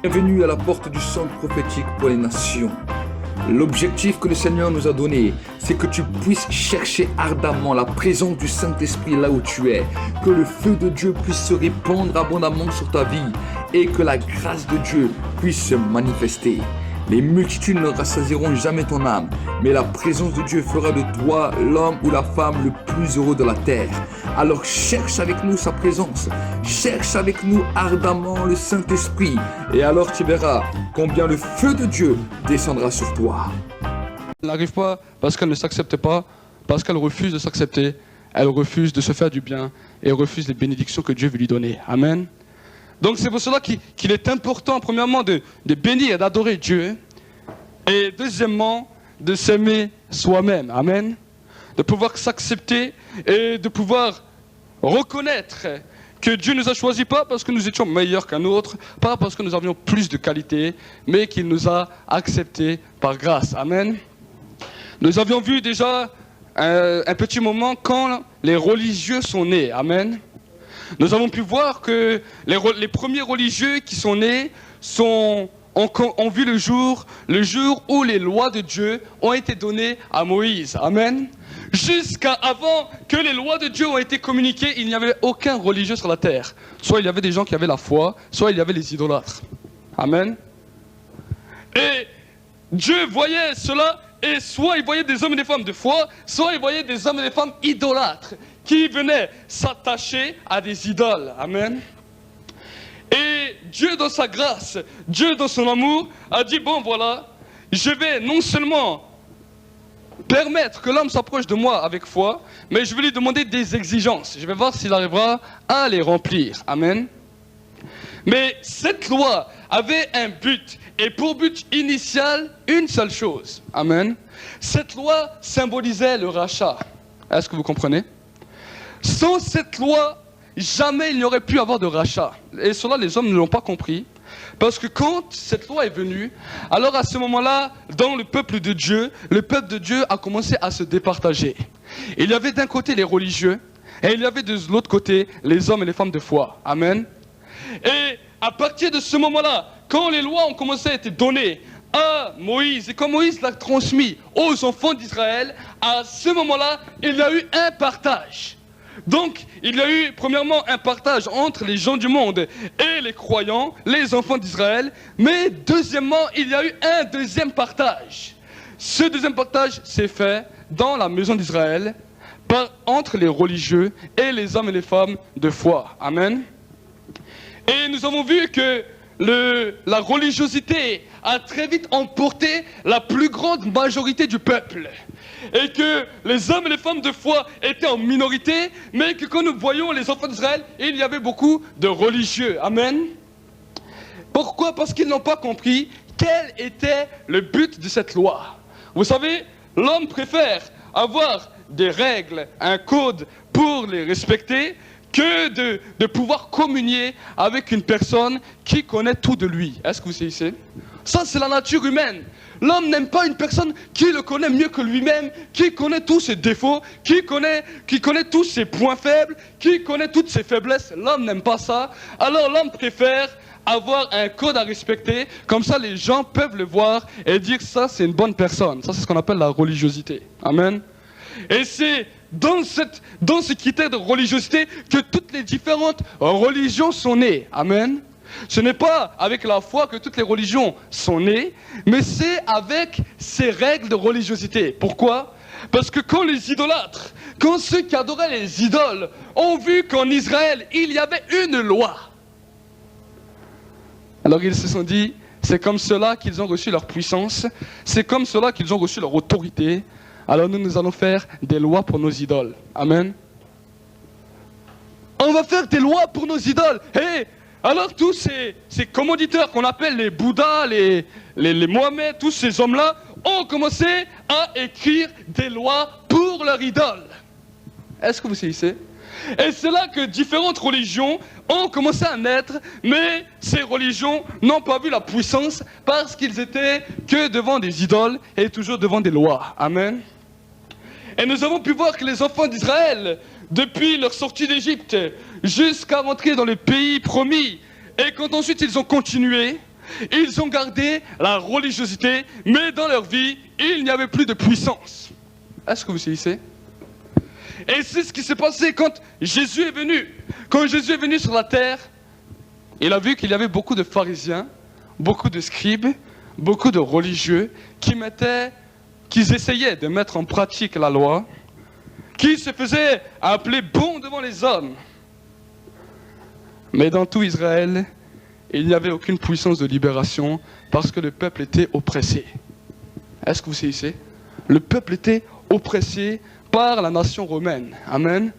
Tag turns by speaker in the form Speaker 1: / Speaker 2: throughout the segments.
Speaker 1: Bienvenue à la porte du centre prophétique pour les nations. L'objectif que le Seigneur nous a donné, c'est que tu puisses chercher ardemment la présence du Saint-Esprit là où tu es, que le feu de Dieu puisse se répandre abondamment sur ta vie et que la grâce de Dieu puisse se manifester. Les multitudes ne rassasieront jamais ton âme, mais la présence de Dieu fera de toi l'homme ou la femme le plus heureux de la terre. Alors cherche avec nous sa présence, cherche avec nous ardemment le Saint-Esprit, et alors tu verras combien le feu de Dieu descendra sur toi.
Speaker 2: Elle n'arrive pas parce qu'elle ne s'accepte pas, parce qu'elle refuse de s'accepter, elle refuse de se faire du bien et refuse les bénédictions que Dieu veut lui donner. Amen. Donc c'est pour cela qu'il est important, premièrement, de bénir et d'adorer Dieu. Et deuxièmement, de s'aimer soi-même. Amen. De pouvoir s'accepter et de pouvoir reconnaître que Dieu nous a choisis pas parce que nous étions meilleurs qu'un autre, pas parce que nous avions plus de qualité, mais qu'il nous a acceptés par grâce. Amen. Nous avions vu déjà un petit moment quand les religieux sont nés. Amen. Nous avons pu voir que les premiers religieux qui sont nés ont vu le jour où les lois de Dieu ont été données à Moïse. Amen. Jusqu'à avant que les lois de Dieu ont été communiquées, il n'y avait aucun religieux sur la terre. Soit il y avait des gens qui avaient la foi, soit il y avait les idolâtres. Amen. Et Dieu voyait cela, et soit il voyait des hommes et des femmes de foi, soit il voyait des hommes et des femmes idolâtres qui venaient s'attacher à des idoles. Amen. Et Dieu dans sa grâce, Dieu dans son amour a dit, bon voilà, je vais non seulement permettre que l'homme s'approche de moi avec foi, mais je vais lui demander des exigences. Je vais voir s'il arrivera à les remplir. Amen. Mais cette loi avait un but, et pour but initial, une seule chose. Amen. Cette loi symbolisait le rachat. Est-ce que vous comprenez? Sans cette loi, jamais il n'y aurait pu avoir de rachat. Et cela, les hommes ne l'ont pas compris. Parce que quand cette loi est venue, alors à ce moment-là, dans le peuple de Dieu a commencé à se départager. Il y avait d'un côté les religieux, et il y avait de l'autre côté les hommes et les femmes de foi. Amen. Et à partir de ce moment-là, quand les lois ont commencé à être données à Moïse, et quand Moïse l'a transmis aux enfants d'Israël, à ce moment-là, il y a eu un partage. Donc, il y a eu premièrement un partage entre les gens du monde et les croyants, les enfants d'Israël, mais deuxièmement, il y a eu un deuxième partage. Ce deuxième partage s'est fait dans la maison d'Israël, entre les religieux et les hommes et les femmes de foi. Amen. Et nous avons vu que la religiosité a très vite emporté la plus grande majorité du peuple. Et que les hommes et les femmes de foi étaient en minorité, mais que quand nous voyons les enfants d'Israël, il y avait beaucoup de religieux. Amen. Pourquoi? Parce qu'ils n'ont pas compris quel était le but de cette loi. Vous savez, l'homme préfère avoir des règles, un code pour les respecter, que de pouvoir communier avec une personne qui connaît tout de lui. Est-ce que vous savez? Ça, c'est la nature humaine. L'homme n'aime pas une personne qui le connaît mieux que lui-même, qui connaît tous ses défauts, qui connaît tous ses points faibles, qui connaît toutes ses faiblesses. L'homme n'aime pas ça. Alors l'homme préfère avoir un code à respecter. Comme ça, les gens peuvent le voir et dire ça, c'est une bonne personne. Ça, c'est ce qu'on appelle la religiosité. Amen. Et c'est dans ce critère de religiosité que toutes les différentes religions sont nées. Amen. Ce n'est pas avec la foi que toutes les religions sont nées, mais c'est avec ces règles de religiosité. Pourquoi? Parce que quand les idolâtres, quand ceux qui adoraient les idoles ont vu qu'en Israël, il y avait une loi, alors ils se sont dit, c'est comme cela qu'ils ont reçu leur puissance, c'est comme cela qu'ils ont reçu leur autorité, alors nous allons faire des lois pour nos idoles. Amen. On va faire des lois pour nos idoles. Hey, alors tous ces commanditeurs qu'on appelle les Bouddhas, les Mohamed, tous ces hommes-là ont commencé à écrire des lois pour leur idole. Est-ce que vous saisissez? Et c'est là que différentes religions ont commencé à naître, mais ces religions n'ont pas vu la puissance parce qu'ils étaient que devant des idoles et toujours devant des lois. Amen. Et nous avons pu voir que les enfants d'Israël, depuis leur sortie d'Égypte jusqu'à rentrer dans le pays promis, et quand ensuite ils ont continué, ils ont gardé la religiosité, mais dans leur vie, il n'y avait plus de puissance. Est-ce que vous saisissez? Et c'est ce qui s'est passé quand Jésus est venu. Quand Jésus est venu sur la terre, il a vu qu'il y avait beaucoup de pharisiens, beaucoup de scribes, beaucoup de religieux qui essayaient de mettre en pratique la loi, qui se faisaient appeler bons devant les hommes. Mais dans tout Israël, il n'y avait aucune puissance de libération parce que le peuple était oppressé. Est-ce que vous saisissez? Le peuple était oppressé par la nation romaine. Amen.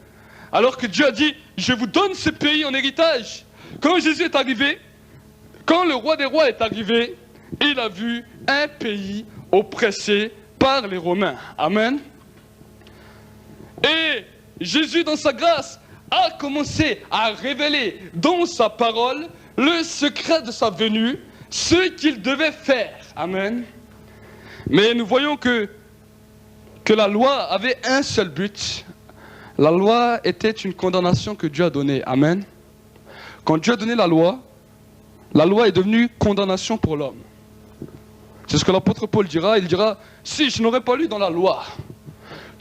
Speaker 2: Alors que Dieu a dit, je vous donne ce pays en héritage. Quand Jésus est arrivé, quand le roi des rois est arrivé, il a vu un pays oppressé par les Romains. Amen. Et Jésus, dans sa grâce, a commencé à révéler dans sa parole le secret de sa venue, ce qu'il devait faire. Amen. Mais nous voyons que la loi avait un seul but. La loi était une condamnation que Dieu a donnée. Amen. Quand Dieu a donné la loi est devenue condamnation pour l'homme. C'est ce que l'apôtre Paul dira. Il dira, si je n'aurais pas lu dans la loi,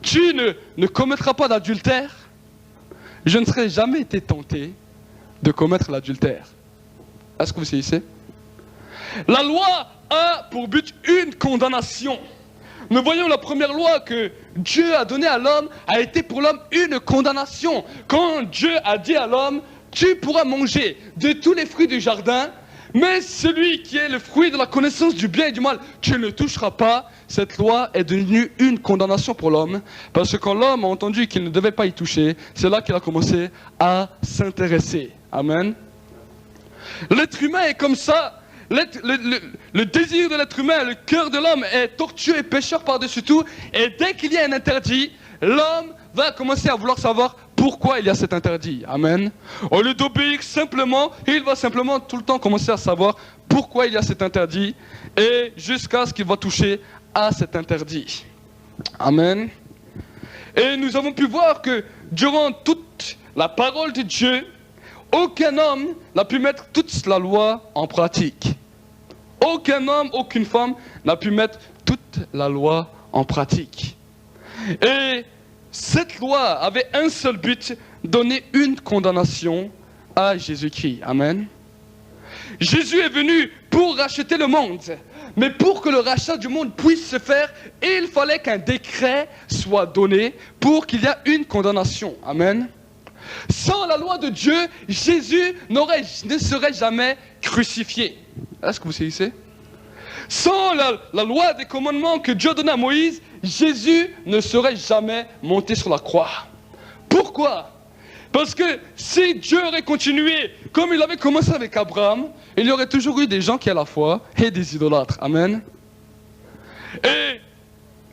Speaker 2: tu ne commettras pas d'adultère, je ne serais jamais été tenté de commettre l'adultère. Est-ce que vous saisissez? La loi a pour but une condamnation. Nous voyons la première loi que Dieu a donnée à l'homme a été pour l'homme une condamnation. Quand Dieu a dit à l'homme, tu pourras manger de tous les fruits du jardin, mais celui qui est le fruit de la connaissance du bien et du mal, tu ne toucheras pas. Cette loi est devenue une condamnation pour l'homme, parce que quand l'homme a entendu qu'il ne devait pas y toucher, c'est là qu'il a commencé à s'intéresser. Amen. L'être humain est comme ça. Le désir de l'être humain, le cœur de l'homme est tortueux et pécheur par-dessus tout. Et dès qu'il y a un interdit, l'homme va commencer à vouloir savoir pourquoi il y a cet interdit. Amen. Au lieu d'obéir simplement, il va simplement tout le temps commencer à savoir pourquoi il y a cet interdit et jusqu'à ce qu'il va toucher à cet interdit. Amen. Et nous avons pu voir que durant toute la parole de Dieu, aucun homme n'a pu mettre toute la loi en pratique. Aucun homme, aucune femme n'a pu mettre toute la loi en pratique. Et cette loi avait un seul but, donner une condamnation à Jésus-Christ. Amen. Jésus est venu pour racheter le monde. Mais pour que le rachat du monde puisse se faire, il fallait qu'un décret soit donné pour qu'il y ait une condamnation. Amen. Sans la loi de Dieu, Jésus ne serait jamais crucifié. Est-ce que vous saisissez? Sans la loi des commandements que Dieu donnait à Moïse, Jésus ne serait jamais monté sur la croix. Pourquoi? Parce que si Dieu aurait continué comme il avait commencé avec Abraham, il y aurait toujours eu des gens qui à la foi et des idolâtres. Amen. Et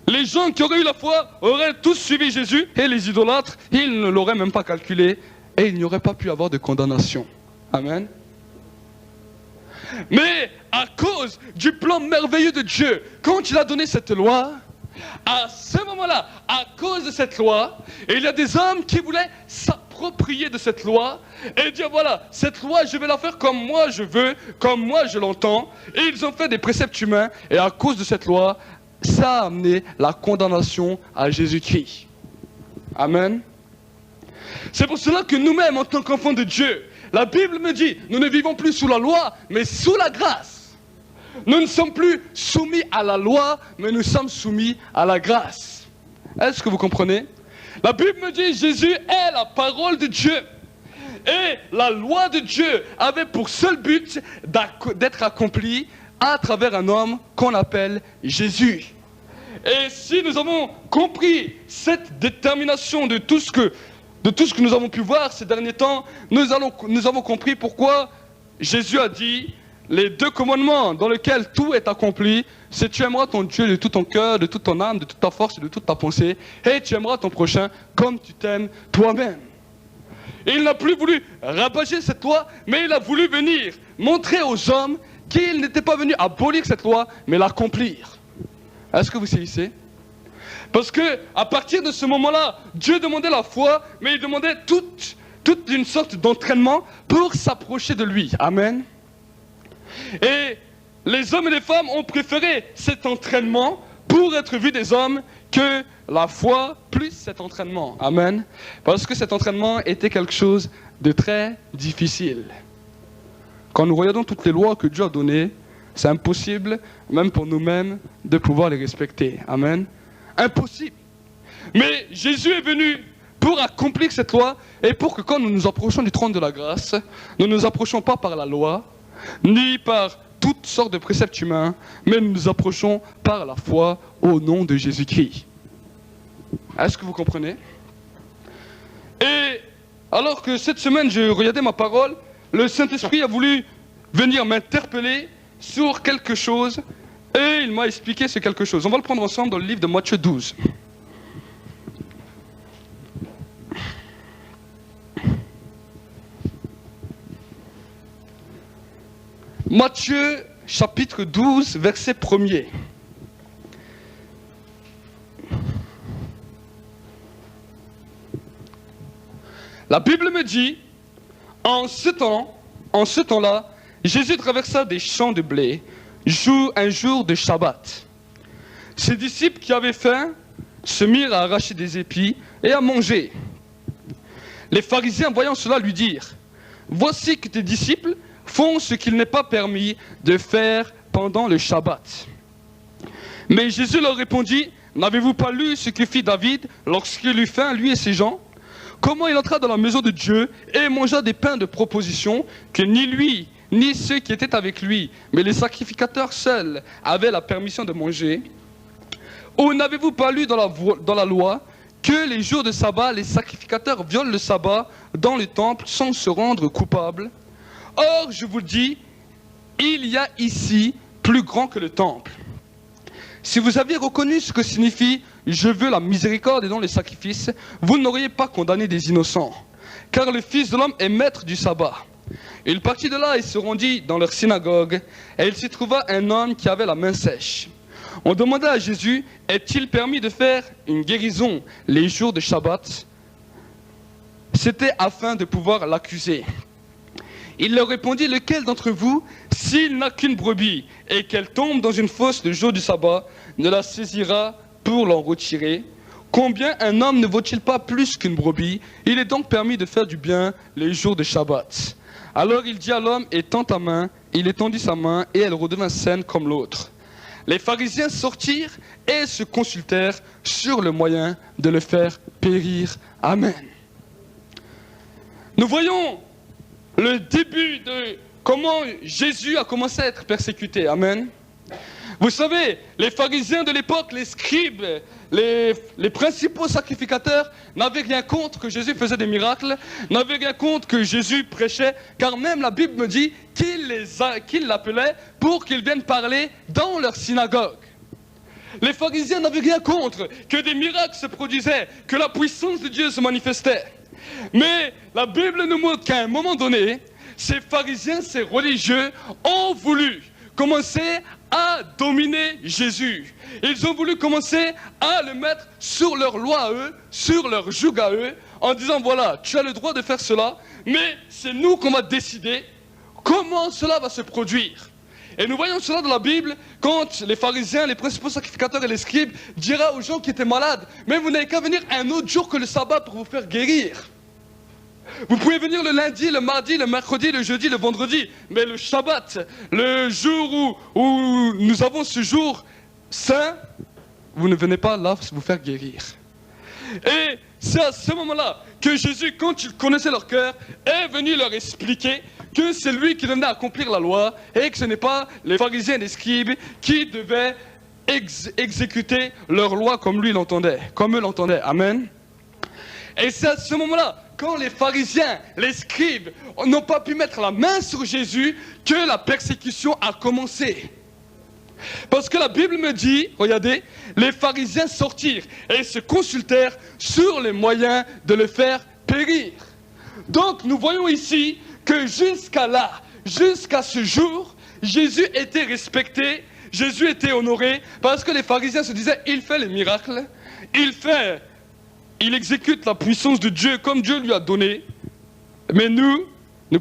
Speaker 2: les gens qui auraient eu la foi auraient tous suivi Jésus et les idolâtres, ils ne l'auraient même pas calculé et il n'y aurait pas pu avoir de condamnation. Amen. Mais à cause du plan merveilleux de Dieu, quand il a donné cette loi, à ce moment-là, à cause de cette loi, il y a des hommes qui voulaient s'approprier de cette loi et dire voilà, cette loi je vais la faire comme moi je veux, comme moi je l'entends. Et ils ont fait des préceptes humains et à cause de cette loi, ça a amené la condamnation à Jésus-Christ. Amen. C'est pour cela que nous-mêmes, en tant qu'enfants de Dieu, la Bible me dit, nous ne vivons plus sous la loi, mais sous la grâce. Nous ne sommes plus soumis à la loi, mais nous sommes soumis à la grâce. Est-ce que vous comprenez? La Bible me dit, Jésus est la parole de Dieu. Et la loi de Dieu avait pour seul but d'être accomplie à travers un homme qu'on appelle Jésus. Et si nous avons compris cette détermination de tout ce que nous avons pu voir ces derniers temps, nous avons compris pourquoi Jésus a dit les 2 commandements dans lesquels tout est accompli, c'est tu aimeras ton Dieu de tout ton cœur, de toute ton âme, de toute ta force et de toute ta pensée, et tu aimeras ton prochain comme tu t'aimes toi-même. Il n'a plus voulu rabager cette loi, mais il a voulu venir montrer aux hommes qu'il n'était pas venu abolir cette loi, mais l'accomplir. Est-ce que vous saisissez? Parce que à partir de ce moment-là, Dieu demandait la foi, mais il demandait toute une sorte d'entraînement pour s'approcher de lui. Amen. Et les hommes et les femmes ont préféré cet entraînement pour être vus des hommes que la foi plus cet entraînement. Amen. Parce que cet entraînement était quelque chose de très difficile. Quand nous regardons toutes les lois que Dieu a données, c'est impossible, même pour nous-mêmes, de pouvoir les respecter. Amen. Impossible. Mais Jésus est venu pour accomplir cette loi et pour que quand nous nous approchons du trône de la grâce, nous ne nous approchons pas par la loi, ni par toutes sortes de préceptes humains, mais nous nous approchons par la foi au nom de Jésus-Christ. Est-ce que vous comprenez? Et alors que cette semaine, je regardais ma parole, le Saint-Esprit a voulu venir m'interpeller sur quelque chose et il m'a expliqué ce quelque chose. On va le prendre ensemble dans le livre de Matthieu 12. Matthieu chapitre 12, verset 1er. La Bible me dit, en ce temps-là, Jésus traversa des champs de blé, un jour de Shabbat. Ses disciples qui avaient faim se mirent à arracher des épis et à manger. Les pharisiens, voyant cela, lui dirent, « Voici que tes disciples font ce qu'il n'est pas permis de faire pendant le Shabbat. » Mais Jésus leur répondit, « N'avez-vous pas lu ce que fit David lorsqu'il eut faim, lui et ses gens ? Comment il entra dans la maison de Dieu et mangea des pains de proposition que ni lui, ni ceux qui étaient avec lui, mais les sacrificateurs seuls avaient la permission de manger. Ou n'avez-vous pas lu dans la loi que les jours de sabbat, les sacrificateurs violent le sabbat dans le temple sans se rendre coupables? Or, je vous le dis, il y a ici plus grand que le temple. Si vous aviez reconnu ce que signifie « je veux la miséricorde et non les sacrifices », vous n'auriez pas condamné des innocents, car le Fils de l'homme est maître du sabbat. Il partit de là et se rendit dans leur synagogue, et il s'y trouva un homme qui avait la main sèche. On demanda à Jésus, est-il permis de faire une guérison les jours de Shabbat? C'était afin de pouvoir l'accuser. Il leur répondit, lequel d'entre vous, s'il n'a qu'une brebis et qu'elle tombe dans une fosse le jour du sabbat, ne la saisira pour l'en retirer? Combien un homme ne vaut-il pas plus qu'une brebis? Il est donc permis de faire du bien les jours de Shabbat. Alors il dit à l'homme, étends ta main. Il étendit sa main et elle redevint saine comme l'autre. Les pharisiens sortirent et se consultèrent sur le moyen de le faire périr. Amen. Nous voyons le début de comment Jésus a commencé à être persécuté. Amen. Vous savez, les pharisiens de l'époque, les scribes, les principaux sacrificateurs n'avaient rien contre que Jésus faisait des miracles, n'avaient rien contre que Jésus prêchait, car même la Bible me dit qu'il l'appelait pour qu'ils viennent parler dans leur synagogue. Les pharisiens n'avaient rien contre que des miracles se produisaient, que la puissance de Dieu se manifestait. Mais la Bible nous montre qu'à un moment donné, ces pharisiens, ces religieux ont voulu commencer à dominer Jésus. Ils ont voulu commencer à le mettre sur leur loi à eux, sur leur joug à eux, en disant voilà, tu as le droit de faire cela, mais c'est nous qu'on va décider comment cela va se produire. Et nous voyons cela dans la Bible, quand les pharisiens, les principaux sacrificateurs et les scribes diraient aux gens qui étaient malades, mais vous n'avez qu'à venir un autre jour que le sabbat pour vous faire guérir. Vous pouvez venir le lundi, le mardi, le mercredi, le jeudi, le vendredi, mais le Shabbat, le jour où nous avons ce jour saint, vous ne venez pas là vous faire guérir. Et c'est à ce moment-là que Jésus, quand il connaissait leur cœur, est venu leur expliquer que c'est lui qui venait accomplir la loi et que ce n'est pas les pharisiens et les scribes qui devaient exécuter leur loi comme lui l'entendait, comme eux l'entendaient. Amen. Et c'est à ce moment-là, quand les pharisiens, les scribes n'ont pas pu mettre la main sur Jésus, que la persécution a commencé. Parce que la Bible me dit, regardez, les pharisiens sortirent et se consultèrent sur les moyens de le faire périr. Donc nous voyons ici que jusqu'à là, jusqu'à ce jour, Jésus était respecté, Jésus était honoré, parce que les pharisiens se disaient, il fait les miracles, il exécute la puissance de Dieu comme Dieu lui a donné, mais nous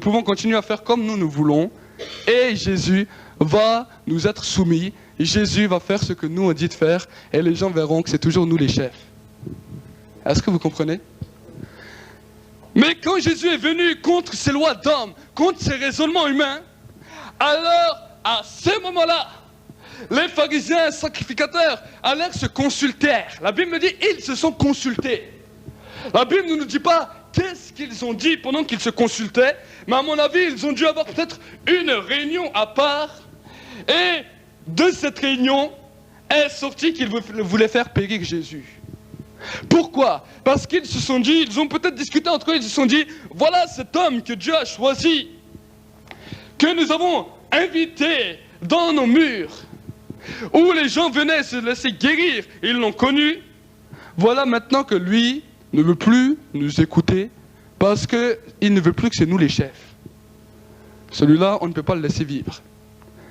Speaker 2: pouvons continuer à faire comme nous voulons, et Jésus va nous être soumis. Jésus va faire ce que nous on dit de faire et les gens verront que c'est toujours nous les chefs. Est-ce que vous comprenez? Mais quand Jésus est venu contre ces lois d'homme, contre ces raisonnements humains, alors à ce moment-là, les pharisiens sacrificateurs allèrent se consulter. La Bible me dit ils se sont consultés. La Bible ne nous dit pas qu'est-ce qu'ils ont dit pendant qu'ils se consultaient, mais à mon avis, ils ont dû avoir peut-être une réunion à part. Et de cette réunion est sorti qu'ils voulaient faire périr Jésus. Pourquoi? Parce qu'ils se sont dit, ils ont peut-être discuté entre eux, ils se sont dit, voilà cet homme que Dieu a choisi, que nous avons invité dans nos murs, où les gens venaient se laisser guérir, ils l'ont connu. Voilà maintenant que lui ne veut plus nous écouter, parce qu'il ne veut plus que c'est nous les chefs. Celui-là, on ne peut pas le laisser vivre.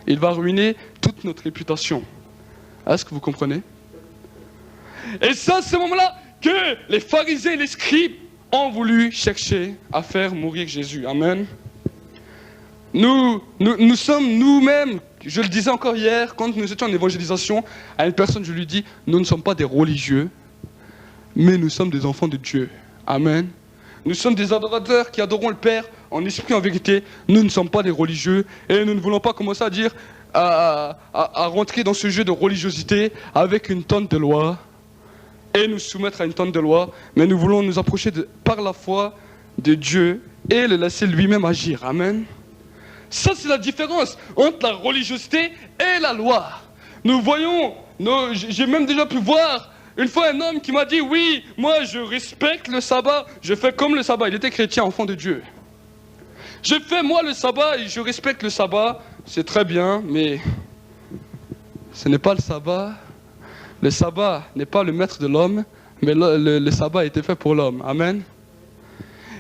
Speaker 2: Il va ruiner toute notre réputation. Est-ce que vous comprenez? Et ça, c'est ce moment-là que les pharisiens et les scribes ont voulu chercher à faire mourir Jésus. Amen. Nous sommes nous-mêmes, je le disais encore hier, quand nous étions en évangélisation, à une personne, je lui dis, nous ne sommes pas des religieux, mais nous sommes des enfants de Dieu. Amen. Nous sommes des adorateurs qui adorons le Père en esprit, en vérité. Nous ne sommes pas des religieux et nous ne voulons pas commencer à dire, à rentrer dans ce jeu de religiosité avec une tonne de lois et nous soumettre à une tonne de lois, mais nous voulons nous approcher par la foi de Dieu et le laisser lui-même agir. Amen. Ça, c'est la différence entre la religiosité et la loi. Nous voyons, j'ai même déjà pu voir une fois un homme qui m'a dit, oui, moi je respecte le sabbat, je fais comme le sabbat. Il était chrétien, enfant de Dieu. Je fais moi le sabbat et je respecte le sabbat, c'est très bien, mais ce n'est pas le sabbat. Le sabbat n'est pas le maître de l'homme, mais le sabbat a été fait pour l'homme. Amen.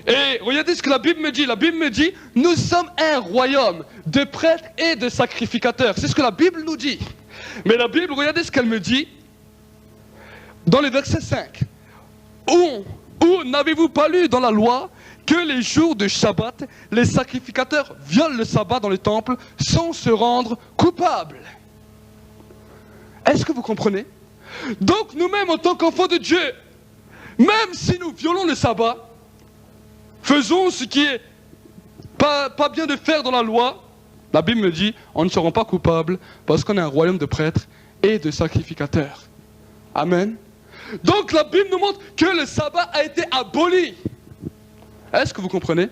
Speaker 2: Et regardez ce que la Bible me dit. La Bible me dit, nous sommes un royaume de prêtres et de sacrificateurs. C'est ce que la Bible nous dit. Mais la Bible, regardez ce qu'elle me dit dans le verset 5. Où n'avez-vous pas lu dans la loi que les jours de Shabbat, les sacrificateurs violent le sabbat dans le temple sans se rendre coupables? Est-ce que vous comprenez? Donc nous-mêmes en tant qu'enfants de Dieu, même si nous violons le sabbat, faisons ce qui est pas bien de faire dans la loi, la Bible me dit, on ne sera pas coupables parce qu'on est un royaume de prêtres et de sacrificateurs. Amen. Donc la Bible nous montre que le sabbat a été aboli. Est-ce que vous comprenez?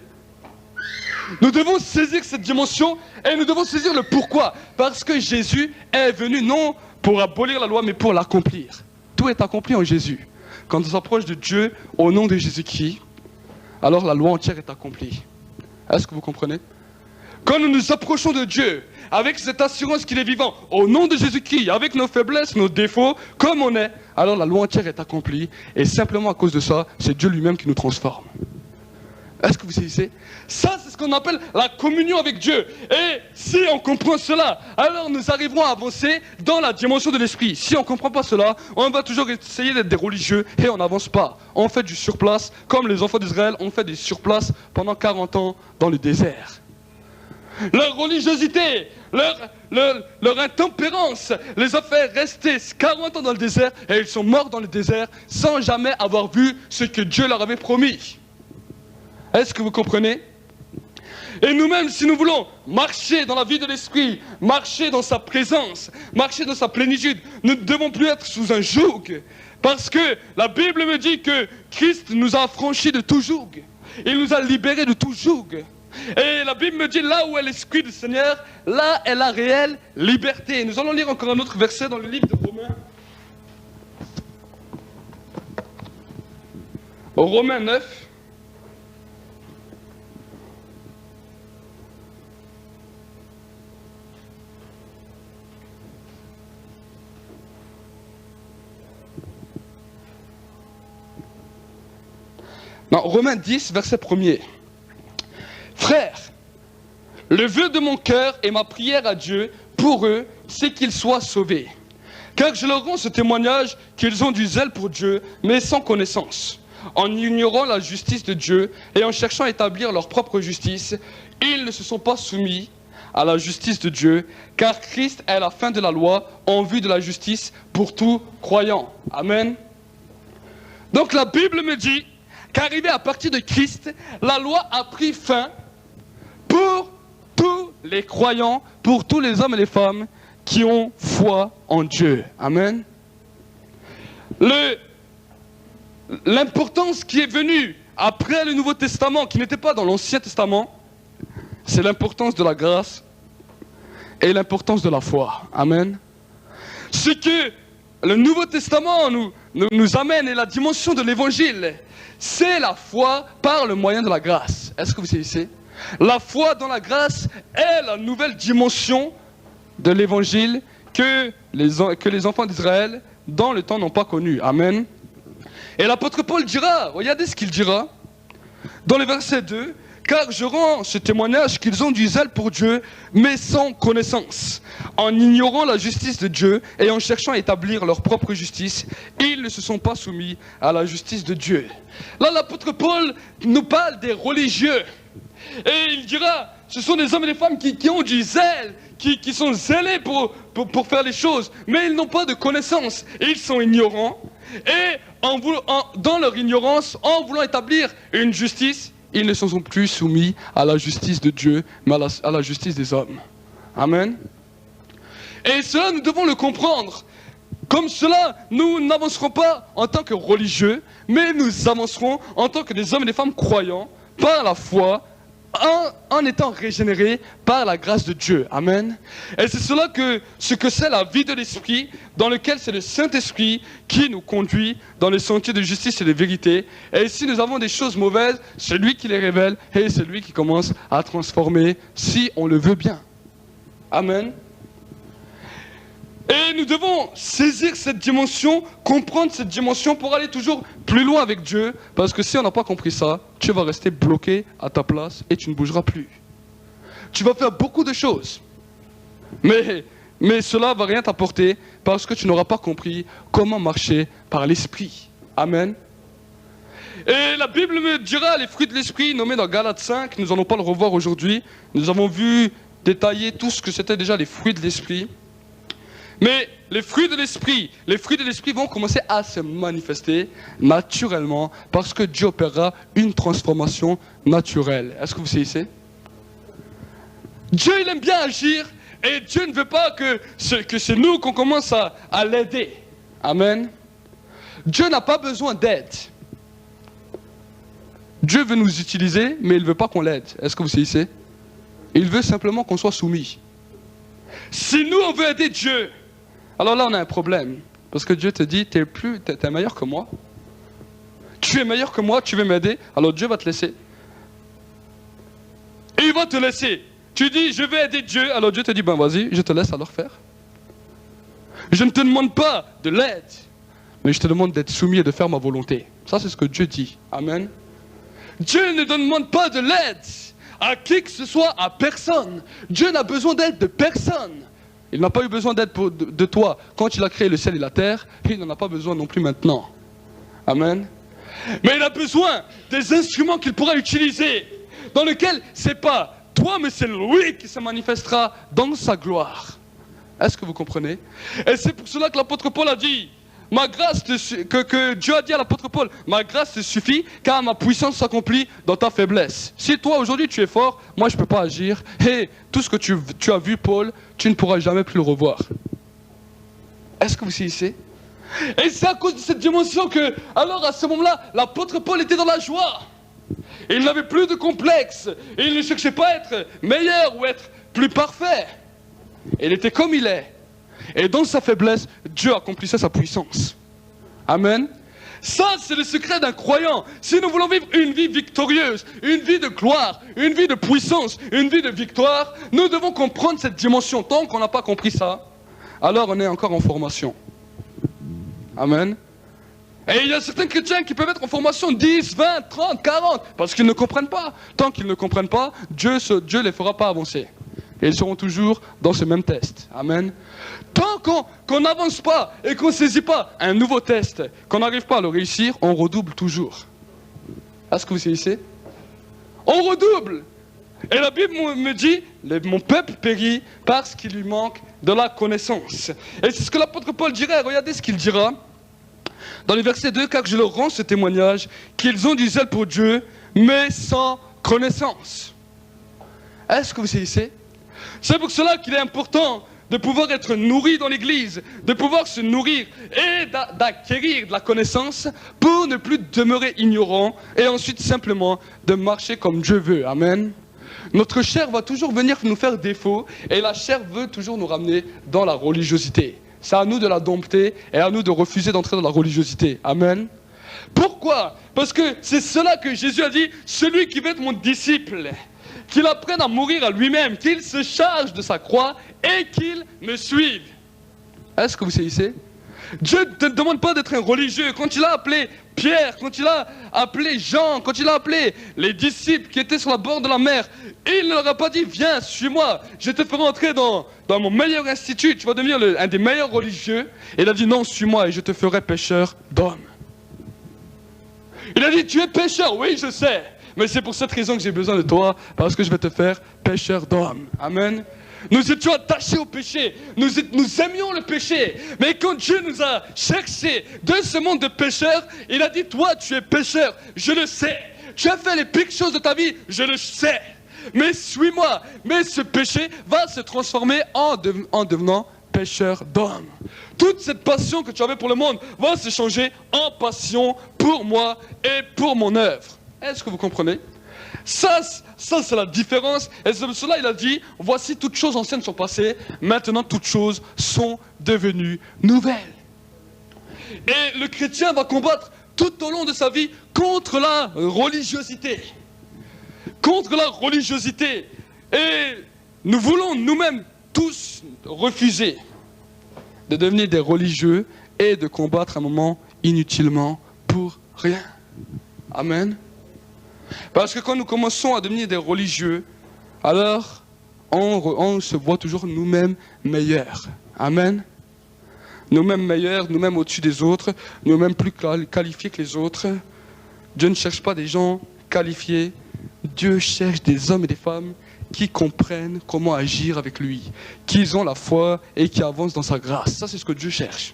Speaker 2: Nous devons saisir cette dimension et nous devons saisir le pourquoi. Parce que Jésus est venu non pour abolir la loi, mais pour l'accomplir. Tout est accompli en Jésus. Quand on s'approche de Dieu au nom de Jésus-Christ, alors la loi entière est accomplie. Est-ce que vous comprenez? Quand nous nous approchons de Dieu, avec cette assurance qu'il est vivant, au nom de Jésus-Christ, avec nos faiblesses, nos défauts, comme on est, alors la loi entière est accomplie. Et simplement à cause de ça, c'est Dieu lui-même qui nous transforme. Est-ce que vous saisissez? Ça, c'est ce qu'on appelle la communion avec Dieu. Et si on comprend cela, alors nous arriverons à avancer dans la dimension de l'esprit. Si on ne comprend pas cela, on va toujours essayer d'être des religieux et on n'avance pas. On fait du surplace, comme les enfants d'Israël ont fait des surplaces pendant 40 ans dans le désert. Leur religiosité, leur intempérance les a fait rester 40 ans dans le désert et ils sont morts dans le désert sans jamais avoir vu ce que Dieu leur avait promis. Est-ce que vous comprenez? Et nous-mêmes, si nous voulons marcher dans la vie de l'esprit, marcher dans sa présence, marcher dans sa plénitude, nous ne devons plus être sous un joug. Parce que la Bible me dit que Christ nous a affranchis de tout joug. Il nous a libérés de tout joug. Et la Bible me dit, là où est l'Esprit du Seigneur, là est la réelle liberté. Nous allons lire encore un autre verset dans le livre de Romains. Romains 9. Non, Romains 10, verset 1er. Frères, le vœu de mon cœur et ma prière à Dieu pour eux, c'est qu'ils soient sauvés. Car je leur rends ce témoignage qu'ils ont du zèle pour Dieu, mais sans connaissance. En ignorant la justice de Dieu et en cherchant à établir leur propre justice, ils ne se sont pas soumis à la justice de Dieu, car Christ est la fin de la loi en vue de la justice pour tout croyant. Amen. Donc la Bible me dit qu'arrivé à partir de Christ, la loi a pris fin pour tous les croyants, pour tous les hommes et les femmes qui ont foi en Dieu. Amen. L'importance qui est venue après le Nouveau Testament, qui n'était pas dans l'Ancien Testament, c'est l'importance de la grâce et l'importance de la foi. Amen. Ce que le Nouveau Testament nous amène et la dimension de l'Évangile, c'est la foi par le moyen de la grâce. Est-ce que vous saisissez? La foi dans la grâce est la nouvelle dimension de l'Évangile que les enfants d'Israël, dans le temps, n'ont pas connue. Amen. Et l'apôtre Paul dira, regardez ce qu'il dira, dans le verset 2, « Car je rends ce témoignage qu'ils ont du zèle pour Dieu, mais sans connaissance. En ignorant la justice de Dieu et en cherchant à établir leur propre justice, ils ne se sont pas soumis à la justice de Dieu. » Là, l'apôtre Paul nous parle des religieux. Et il dira, ce sont des hommes et des femmes qui ont du zèle, qui sont zélés pour faire les choses, mais ils n'ont pas de connaissance. Ils sont ignorants. Et dans leur ignorance, en voulant établir une justice, ils ne se sont plus soumis à la justice de Dieu, mais à la justice des hommes. Amen. Et cela, nous devons le comprendre. Comme cela, nous n'avancerons pas en tant que religieux, mais nous avancerons en tant que des hommes et des femmes croyants, par la foi, en étant régénérés par la grâce de Dieu. Amen. Et c'est cela ce que c'est la vie de l'Esprit, dans lequel c'est le Saint-Esprit qui nous conduit dans les sentiers de justice et de vérité. Et si nous avons des choses mauvaises, c'est lui qui les révèle et c'est lui qui commence à transformer si on le veut bien. Amen. Et nous devons saisir cette dimension, comprendre cette dimension pour aller toujours plus loin avec Dieu. Parce que si on n'a pas compris ça, tu vas rester bloqué à ta place et tu ne bougeras plus. Tu vas faire beaucoup de choses. Mais cela ne va rien t'apporter parce que tu n'auras pas compris comment marcher par l'Esprit. Amen. Et la Bible me dira les fruits de l'Esprit nommés dans Galates 5. Nous n'allons pas le revoir aujourd'hui. Nous avons vu détailler tout ce que c'était déjà les fruits de l'Esprit. Mais les fruits de l'Esprit vont commencer à se manifester naturellement parce que Dieu opérera une transformation naturelle. Est-ce que vous saisissez? Dieu, il aime bien agir et Dieu ne veut pas que c'est nous qu'on commence à l'aider. Amen. Dieu n'a pas besoin d'aide. Dieu veut nous utiliser, mais il ne veut pas qu'on l'aide. Est-ce que vous saisissez? Il veut simplement qu'on soit soumis. Si nous, on veut aider Dieu, alors là, on a un problème. Parce que Dieu te dit, t'es meilleur que moi. Tu es meilleur que moi, tu veux m'aider, alors Dieu va te laisser. Et il va te laisser. Tu dis, je vais aider Dieu, alors Dieu te dit, ben vas-y, je te laisse alors faire. Je ne te demande pas de l'aide, mais je te demande d'être soumis et de faire ma volonté. Ça, c'est ce que Dieu dit. Amen. Dieu ne demande pas de l'aide à qui que ce soit, à personne. Dieu n'a besoin d'aide de personne. Il n'a pas eu besoin d'aide de toi quand il a créé le ciel et la terre, et il n'en a pas besoin non plus maintenant. Amen. Mais il a besoin des instruments qu'il pourra utiliser, dans lesquels c'est pas toi, mais c'est lui qui se manifestera dans sa gloire. Est-ce que vous comprenez? Et c'est pour cela que l'apôtre Paul a dit, ma grâce que Dieu a dit à l'apôtre Paul, ma grâce te suffit car ma puissance s'accomplit dans ta faiblesse. Si toi aujourd'hui tu es fort, moi je ne peux pas agir. Et tout ce que tu as vu Paul, tu ne pourras jamais plus le revoir. Est-ce que vous saisissez? Et c'est à cause de cette dimension que, alors à ce moment-là, l'apôtre Paul était dans la joie. Il n'avait plus de complexe. Il ne cherchait pas à être meilleur ou être plus parfait. Il était comme il est. Et dans sa faiblesse, Dieu accomplissait sa puissance. Amen. Ça, c'est le secret d'un croyant. Si nous voulons vivre une vie victorieuse, une vie de gloire, une vie de puissance, une vie de victoire, nous devons comprendre cette dimension. Tant qu'on n'a pas compris ça, alors on est encore en formation. Amen. Et il y a certains chrétiens qui peuvent être en formation 10, 20, 30, 40, parce qu'ils ne comprennent pas. Tant qu'ils ne comprennent pas, Dieu ne les fera pas avancer. Et ils seront toujours dans ce même test. Amen. Tant qu'on n'avance pas et qu'on ne saisit pas un nouveau test, qu'on n'arrive pas à le réussir, on redouble toujours. Est-ce que vous saisissez? On redouble. Et la Bible me dit, mon peuple périt parce qu'il lui manque de la connaissance. Et c'est ce que l'apôtre Paul dirait. Regardez ce qu'il dira dans le verset 2, car je leur rends ce témoignage, qu'ils ont du zèle pour Dieu, mais sans connaissance. Est-ce que vous saisissez? C'est pour cela qu'il est important de pouvoir être nourri dans l'église, de pouvoir se nourrir et d'acquérir de la connaissance pour ne plus demeurer ignorant et ensuite simplement de marcher comme Dieu veut. Amen. Notre chair va toujours venir nous faire défaut et la chair veut toujours nous ramener dans la religiosité. C'est à nous de la dompter et à nous de refuser d'entrer dans la religiosité. Amen. Pourquoi? Parce que c'est cela que Jésus a dit, celui qui veut être mon disciple, qu'il apprenne à mourir à lui-même, qu'il se charge de sa croix et qu'il me suive. Est-ce que vous saisissez? Dieu ne te demande pas d'être un religieux. Quand il a appelé Pierre, quand il a appelé Jean, quand il a appelé les disciples qui étaient sur la bord de la mer, il ne leur a pas dit, viens, suis-moi, je te ferai entrer dans mon meilleur institut, tu vas devenir un des meilleurs religieux. Et il a dit, non, suis-moi et je te ferai pécheur d'hommes. Il a dit, tu es pécheur, oui, je sais. Mais c'est pour cette raison que j'ai besoin de toi, parce que je vais te faire pécheur d'hommes. Amen. Nous étions attachés au péché, nous aimions le péché. Mais quand Dieu nous a cherchés de ce monde de pécheurs, il a dit, toi tu es pécheur, je le sais. Tu as fait les pires choses de ta vie, je le sais. Mais suis-moi. Mais ce péché va se transformer en devenant pécheur d'hommes. Toute cette passion que tu avais pour le monde va se changer en passion pour moi et pour mon œuvre. Est-ce que vous comprenez? Ça c'est la différence. Et c'est pour cela il a dit, voici toutes choses anciennes sont passées, maintenant toutes choses sont devenues nouvelles. Et le chrétien va combattre tout au long de sa vie contre la religiosité. Contre la religiosité. Et nous voulons nous-mêmes tous refuser de devenir des religieux et de combattre un moment inutilement pour rien. Amen. Parce que quand nous commençons à devenir des religieux, alors on se voit toujours nous-mêmes meilleurs. Amen. Nous-mêmes meilleurs, nous-mêmes au-dessus des autres, nous-mêmes plus qualifiés que les autres. Dieu ne cherche pas des gens qualifiés. Dieu cherche des hommes et des femmes qui comprennent comment agir avec lui, qui ont la foi et qui avancent dans sa grâce. Ça, c'est ce que Dieu cherche.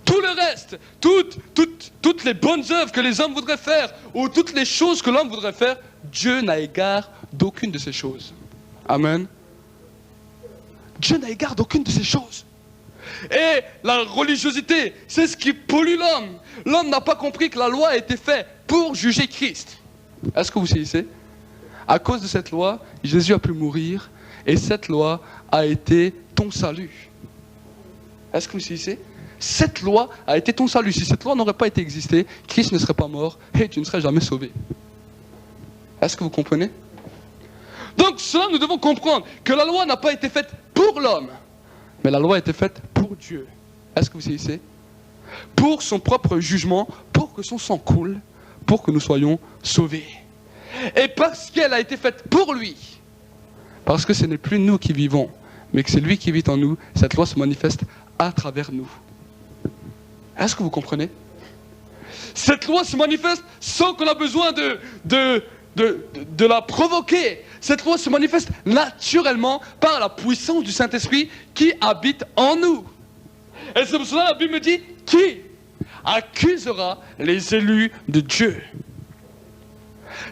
Speaker 2: Tout le reste, toutes les bonnes œuvres que les hommes voudraient faire, ou toutes les choses que l'homme voudrait faire, Dieu n'a égard d'aucune de ces choses. Amen. Dieu n'a égard d'aucune de ces choses. Et la religiosité, c'est ce qui pollue l'homme. L'homme n'a pas compris que la loi a été faite pour juger Christ. Est-ce que vous saisissez? À cause de cette loi, Jésus a pu mourir, et cette loi a été ton salut. Est-ce que vous saisissez? Cette loi a été ton salut. Si cette loi n'aurait pas été existée, Christ ne serait pas mort et tu ne serais jamais sauvé. Est-ce que vous comprenez? Donc cela, nous devons comprendre que la loi n'a pas été faite pour l'homme, mais la loi a été faite pour Dieu. Est-ce que vous saisissez? Pour son propre jugement, pour que son sang coule, pour que nous soyons sauvés. Et parce qu'elle a été faite pour lui, parce que ce n'est plus nous qui vivons, mais que c'est lui qui vit en nous, cette loi se manifeste à travers nous. Est-ce que vous comprenez? Cette loi se manifeste sans qu'on a besoin de la provoquer. Cette loi se manifeste naturellement par la puissance du Saint-Esprit qui habite en nous. Et c'est pour cela que la Bible me dit, qui accusera les élus de Dieu?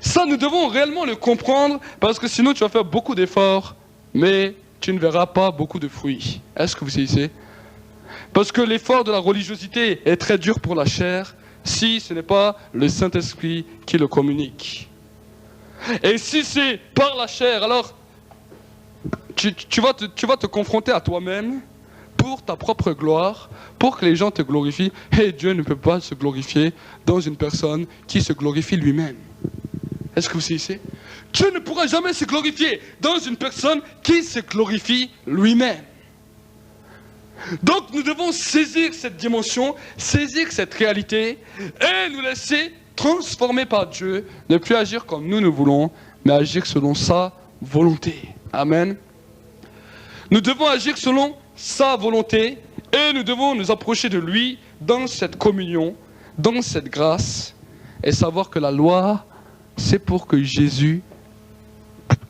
Speaker 2: Ça, nous devons réellement le comprendre, parce que sinon tu vas faire beaucoup d'efforts, mais tu ne verras pas beaucoup de fruits. Est-ce que vous saisissez? Parce que l'effort de la religiosité est très dur pour la chair, si ce n'est pas le Saint-Esprit qui le communique. Et si c'est par la chair, alors tu vas te confronter à toi-même pour ta propre gloire, pour que les gens te glorifient. Et Dieu ne peut pas se glorifier dans une personne qui se glorifie lui-même. Est-ce que vous saisissez? Dieu ne pourra jamais se glorifier dans une personne qui se glorifie lui-même. Donc nous devons saisir cette dimension, saisir cette réalité et nous laisser transformer par Dieu, ne plus agir comme nous voulons, mais agir selon sa volonté. Amen. Nous devons agir selon sa volonté et nous devons nous approcher de lui dans cette communion, dans cette grâce et savoir que la loi, c'est pour que Jésus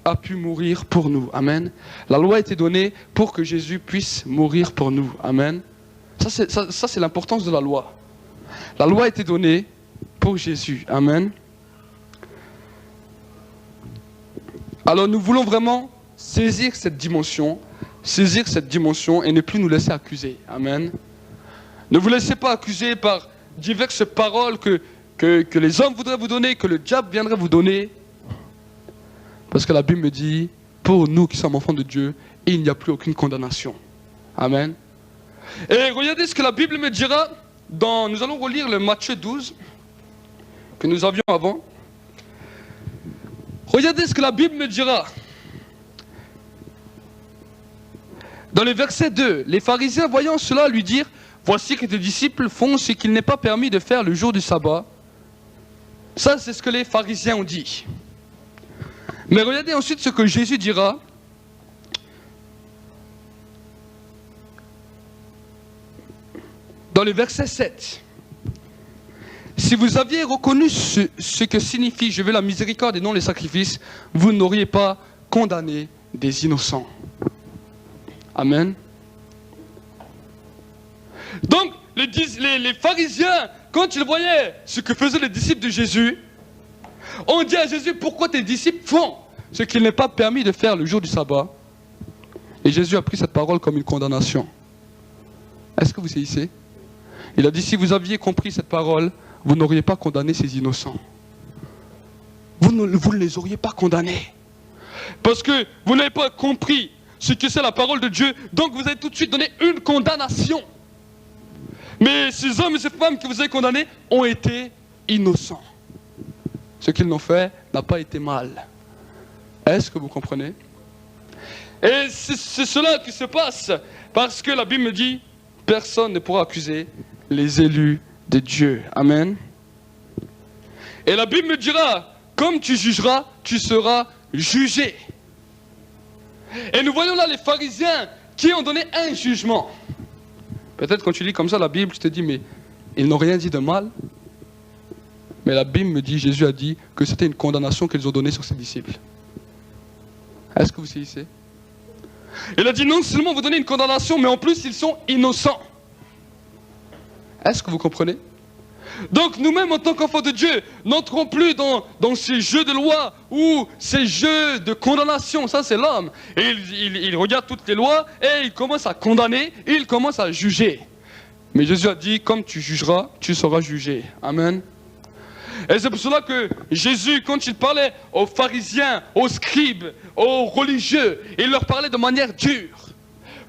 Speaker 2: a pu mourir pour nous. Amen. La loi a été donnée pour que Jésus puisse mourir pour nous. Amen. Ça, c'est l'importance de la loi. La loi a été donnée pour Jésus. Amen. Alors nous voulons vraiment saisir cette dimension et ne plus nous laisser accuser. Amen. Ne vous laissez pas accuser par diverses paroles que les hommes voudraient vous donner, que le diable viendrait vous donner. Parce que la Bible me dit, pour nous qui sommes enfants de Dieu, il n'y a plus aucune condamnation. Amen. Et regardez ce que la Bible me dira. Nous allons relire le Matthieu 12, que nous avions avant. Regardez ce que la Bible me dira. Dans le verset 2, les pharisiens voyant cela lui dirent, voici que tes disciples font ce qu'il n'est pas permis de faire le jour du sabbat. Ça, c'est ce que les pharisiens ont dit. Mais regardez ensuite ce que Jésus dira. Dans le verset 7. Si vous aviez reconnu ce que signifie « je veux la miséricorde et non les sacrifices », vous n'auriez pas condamné des innocents. Amen. Donc, les pharisiens, quand ils voyaient ce que faisaient les disciples de Jésus, ont dit à Jésus, pourquoi tes disciples font ce qu'il n'est pas permis de faire le jour du sabbat? Et Jésus a pris cette parole comme une condamnation. Est-ce que vous saisissez? Il a dit, si vous aviez compris cette parole, vous n'auriez pas condamné ces innocents. Vous ne les auriez pas condamnés. Parce que vous n'avez pas compris ce que c'est la parole de Dieu, donc vous avez tout de suite donné une condamnation. Mais ces hommes et ces femmes que vous avez condamnés ont été innocents. Ce qu'ils n'ont fait n'a pas été mal. Est-ce que vous comprenez? Et c'est cela qui se passe, parce que la Bible me dit, personne ne pourra accuser les élus de Dieu. Amen. Et la Bible me dira, comme tu jugeras, tu seras jugé. Et nous voyons là les pharisiens qui ont donné un jugement. Peut-être quand tu lis comme ça la Bible, tu te dis, mais ils n'ont rien dit de mal. Mais la Bible me dit, Jésus a dit que c'était une condamnation qu'ils ont donnée sur ses disciples. Est-ce que vous saisissez? Il a dit, non seulement vous donnez une condamnation, mais en plus ils sont innocents. Est-ce que vous comprenez? Donc nous-mêmes en tant qu'enfants de Dieu, n'entrons plus dans ces jeux de loi ou ces jeux de condamnation. Ça c'est l'homme. Et il regarde toutes les lois et il commence à condamner, il commence à juger. Mais Jésus a dit, comme tu jugeras, tu seras jugé. Amen. Et c'est pour cela que Jésus, quand il parlait aux pharisiens, aux scribes, aux religieux, il leur parlait de manière dure,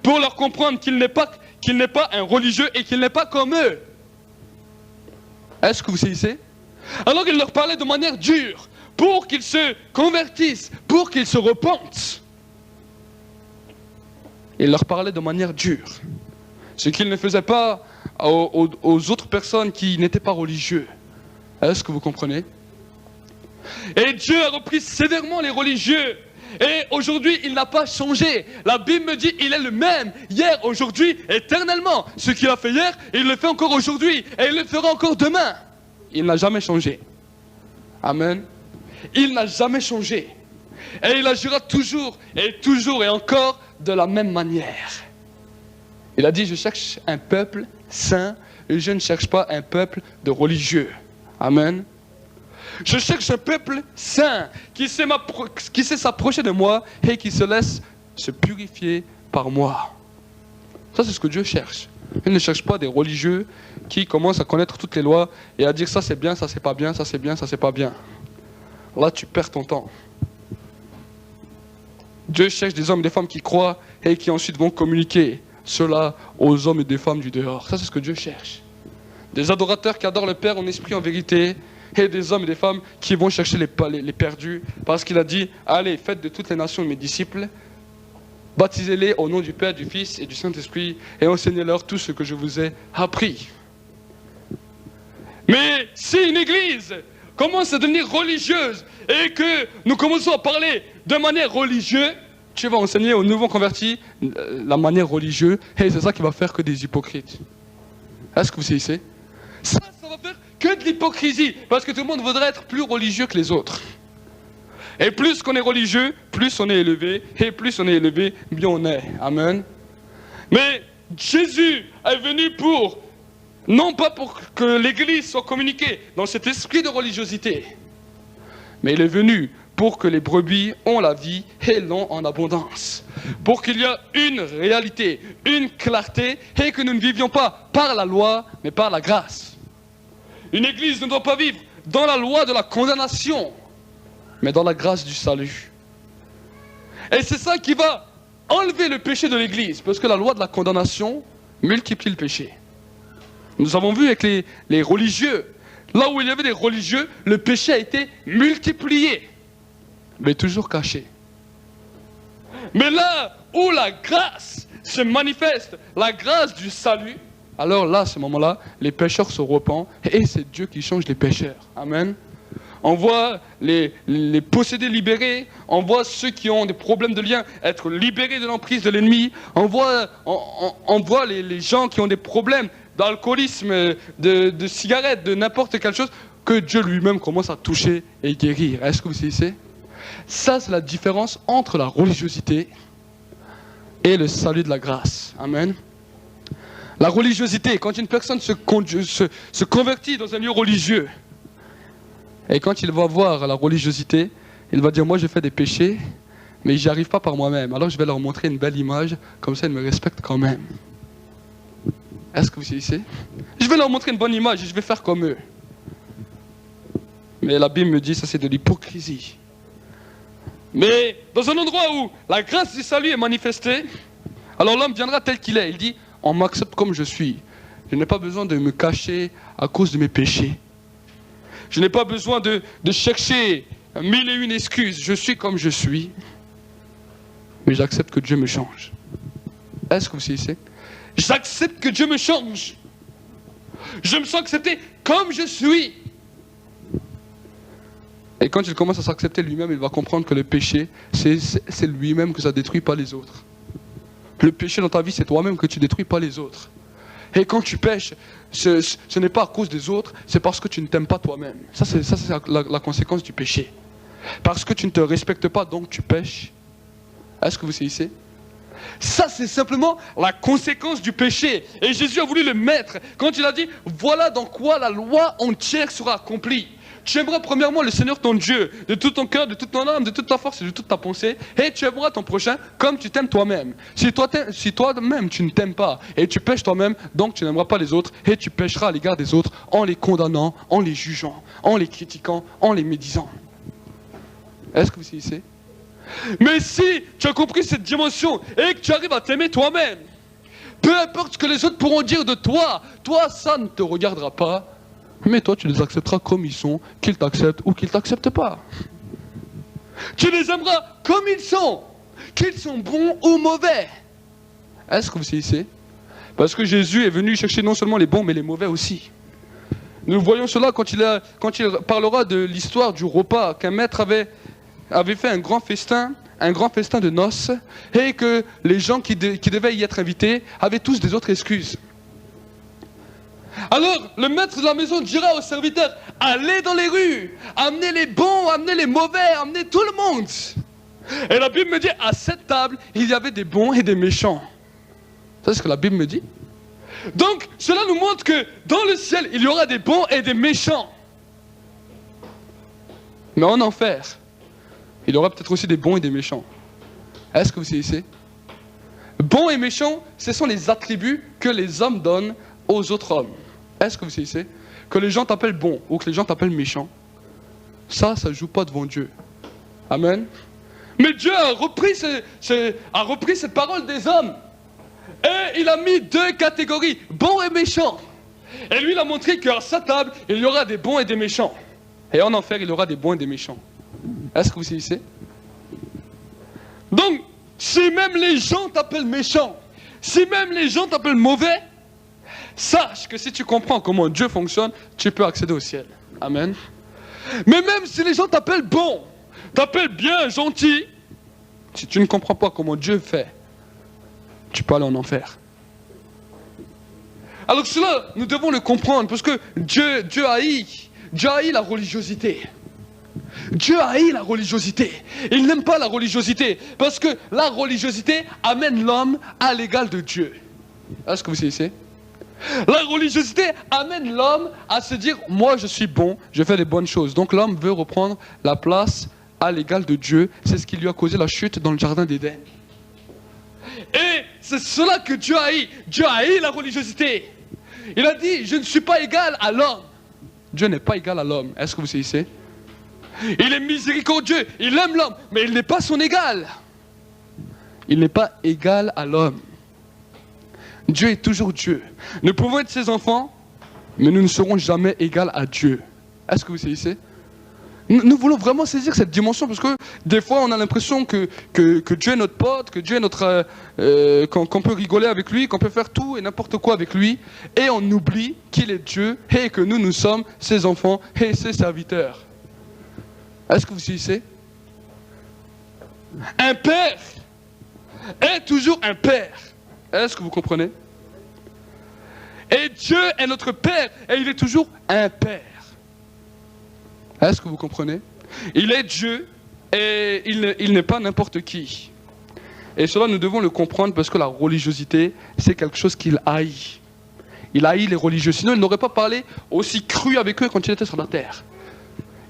Speaker 2: pour leur comprendre qu'il n'est pas un religieux et qu'il n'est pas comme eux. Est-ce que vous saisissez? Alors il leur parlait de manière dure, pour qu'ils se convertissent, pour qu'ils se repentent. Il leur parlait de manière dure, ce qu'il ne faisait pas aux autres personnes qui n'étaient pas religieux. Est-ce que vous comprenez? Et Dieu a repris sévèrement les religieux. Et aujourd'hui, il n'a pas changé. La Bible me dit, il est le même, hier, aujourd'hui, éternellement. Ce qu'il a fait hier, il le fait encore aujourd'hui. Et il le fera encore demain. Il n'a jamais changé. Amen. Il n'a jamais changé. Et il agira toujours et encore de la même manière. Il a dit, je cherche un peuple saint et je ne cherche pas un peuple de religieux. Amen. Je cherche un peuple saint qui sait s'approcher de moi et qui se laisse se purifier par moi. Ça, c'est ce que Dieu cherche. Il ne cherche pas des religieux qui commencent à connaître toutes les lois et à dire ça c'est bien, ça c'est pas bien, ça c'est bien, ça c'est pas bien. Là, tu perds ton temps. Dieu cherche des hommes et des femmes qui croient et qui ensuite vont communiquer cela aux hommes et des femmes du dehors. Ça, c'est ce que Dieu cherche. Des adorateurs qui adorent le Père en esprit, en vérité, et des hommes et des femmes qui vont chercher les perdus, parce qu'il a dit, allez, faites de toutes les nations mes disciples, baptisez-les au nom du Père, du Fils et du Saint-Esprit, et enseignez-leur tout ce que je vous ai appris. Mais si une église commence à devenir religieuse, et que nous commençons à parler de manière religieuse, tu vas enseigner aux nouveaux convertis la manière religieuse, et c'est ça qui va faire que des hypocrites. Est-ce que vous saisissez? Ça va faire que de l'hypocrisie, parce que tout le monde voudrait être plus religieux que les autres. Et plus qu'on est religieux, plus on est élevé, et plus on est élevé, mieux on est. Amen. Mais Jésus est venu pour, non pas pour que l'Église soit communiquée dans cet esprit de religiosité, mais il est venu pour que les brebis ont la vie et l'ont en abondance. Pour qu'il y ait une réalité, une clarté, et que nous ne vivions pas par la loi, mais par la grâce. Une Église ne doit pas vivre dans la loi de la condamnation, mais dans la grâce du salut. Et c'est ça qui va enlever le péché de l'Église, parce que la loi de la condamnation multiplie le péché. Nous avons vu avec les religieux, là où il y avait des religieux, le péché a été multiplié, mais toujours caché. Mais là où la grâce se manifeste, la grâce du salut, alors là, à ce moment-là, les pécheurs se repentent et c'est Dieu qui change les pécheurs. Amen. On voit les possédés libérés, on voit ceux qui ont des problèmes de lien être libérés de l'emprise de l'ennemi, on voit les gens qui ont des problèmes d'alcoolisme, de cigarettes, de n'importe quelle chose, que Dieu lui-même commence à toucher et guérir. Est-ce que vous savez? Ça, c'est la différence entre la religiosité et le salut de la grâce. Amen. La religiosité, quand une personne se convertit dans un lieu religieux, et quand il va voir la religiosité, il va dire, moi je fais des péchés, mais j'y arrive pas par moi-même. Alors je vais leur montrer une belle image, comme ça ils me respectent quand même. Est-ce que vous savez? Je vais leur montrer une bonne image et je vais faire comme eux. Mais la Bible me dit, ça c'est de l'hypocrisie. Mais dans un endroit où la grâce du salut est manifestée, alors l'homme viendra tel qu'il est. Il dit, on m'accepte comme je suis. Je n'ai pas besoin de me cacher à cause de mes péchés. Je n'ai pas besoin de chercher mille et une excuses. Je suis comme je suis. Mais j'accepte que Dieu me change. Est-ce que vous savez? J'accepte que Dieu me change. Je me sens accepté comme je suis. Et quand il commence à s'accepter lui-même, il va comprendre que le péché, c'est lui-même que ça détruit, pas les autres. Le péché dans ta vie, c'est toi-même que tu détruis, pas les autres. Et quand tu pêches, ce n'est pas à cause des autres, c'est parce que tu ne t'aimes pas toi-même. Ça, c'est la conséquence du péché. Parce que tu ne te respectes pas, donc tu pêches. Est-ce que vous saisissez? Ça, c'est simplement la conséquence du péché. Et Jésus a voulu le mettre quand il a dit, voilà dans quoi la loi entière sera accomplie. Tu aimeras premièrement le Seigneur ton Dieu, de tout ton cœur, de toute ton âme, de toute ta force et de toute ta pensée, et tu aimeras ton prochain comme tu t'aimes toi-même. Si toi-même tu ne t'aimes pas, et tu pêches toi-même, donc tu n'aimeras pas les autres, et tu pêcheras à l'égard des autres en les condamnant, en les jugeant, en les critiquant, en les médisant. Est-ce que vous saisissez? Mais si tu as compris cette dimension, et que tu arrives à t'aimer toi-même, peu importe ce que les autres pourront dire de toi, ça ne te regardera pas. Mais toi, tu les accepteras comme ils sont, qu'ils t'acceptent ou qu'ils ne t'acceptent pas. Tu les aimeras comme ils sont, qu'ils sont bons ou mauvais. Est-ce que vous saisissez? Parce que Jésus est venu chercher non seulement les bons, mais les mauvais aussi. Nous voyons cela quand il parlera de l'histoire du repas, qu'un maître avait fait un grand festin de noces, et que les gens qui devaient y être invités avaient tous des autres excuses. Alors, le maître de la maison dira aux serviteurs, allez dans les rues, amenez les bons, amenez les mauvais, amenez tout le monde. Et la Bible me dit, à cette table, il y avait des bons et des méchants. C'est ce que la Bible me dit. Donc, cela nous montre que dans le ciel, il y aura des bons et des méchants. Mais en enfer, il y aura peut-être aussi des bons et des méchants. Est-ce que vous saisissez? Bons et méchants, ce sont les attributs que les hommes donnent aux autres hommes. Est-ce que vous saisissez? Que les gens t'appellent bon ou que les gens t'appellent méchant, ça ne joue pas devant Dieu. Amen. Mais Dieu a repris cette parole des hommes et il a mis deux catégories, bons et méchants. Et lui, il a montré qu'à sa table, il y aura des bons et des méchants. Et en enfer, il y aura des bons et des méchants. Est-ce que vous saisissez? Donc, si même les gens t'appellent méchant, si même les gens t'appellent mauvais, sache que si tu comprends comment Dieu fonctionne, tu peux accéder au ciel. Amen. Mais même si les gens t'appellent bon, t'appellent bien, gentil, si tu ne comprends pas comment Dieu fait, tu peux aller en enfer. Alors cela, nous devons le comprendre, parce que Dieu haït la religiosité. Dieu haït la religiosité. Il n'aime pas la religiosité. Parce que la religiosité amène l'homme à l'égal de Dieu. Est-ce que vous saisissez? La religiosité amène l'homme à se dire, moi je suis bon, je fais les bonnes choses. Donc l'homme veut reprendre la place à l'égal de Dieu. C'est ce qui lui a causé la chute dans le jardin d'Éden. Et c'est cela que Dieu haït. Dieu haït la religiosité. Il a dit, je ne suis pas égal à l'homme. Dieu n'est pas égal à l'homme. Est-ce que vous saisissez? Il est miséricordieux, il aime l'homme, mais il n'est pas son égal. Il n'est pas égal à l'homme. Dieu est toujours Dieu. Nous pouvons être ses enfants, mais nous ne serons jamais égaux à Dieu. Est-ce que vous saisissez? Nous voulons vraiment saisir cette dimension, parce que des fois on a l'impression que Dieu est notre pote, que Dieu est notre... qu'on peut rigoler avec lui, qu'on peut faire tout et n'importe quoi avec lui, et on oublie qu'il est Dieu, et que nous sommes ses enfants et ses serviteurs. Est-ce que vous saisissez? Un père est toujours un père. Est-ce que vous comprenez? Et Dieu est notre Père, et il est toujours un Père. Est-ce que vous comprenez? Il est Dieu, et il n'est pas n'importe qui. Et cela, nous devons le comprendre, parce que la religiosité, c'est quelque chose qu'il haït. Il haït les religieux, sinon il n'aurait pas parlé aussi cru avec eux quand il était sur la terre.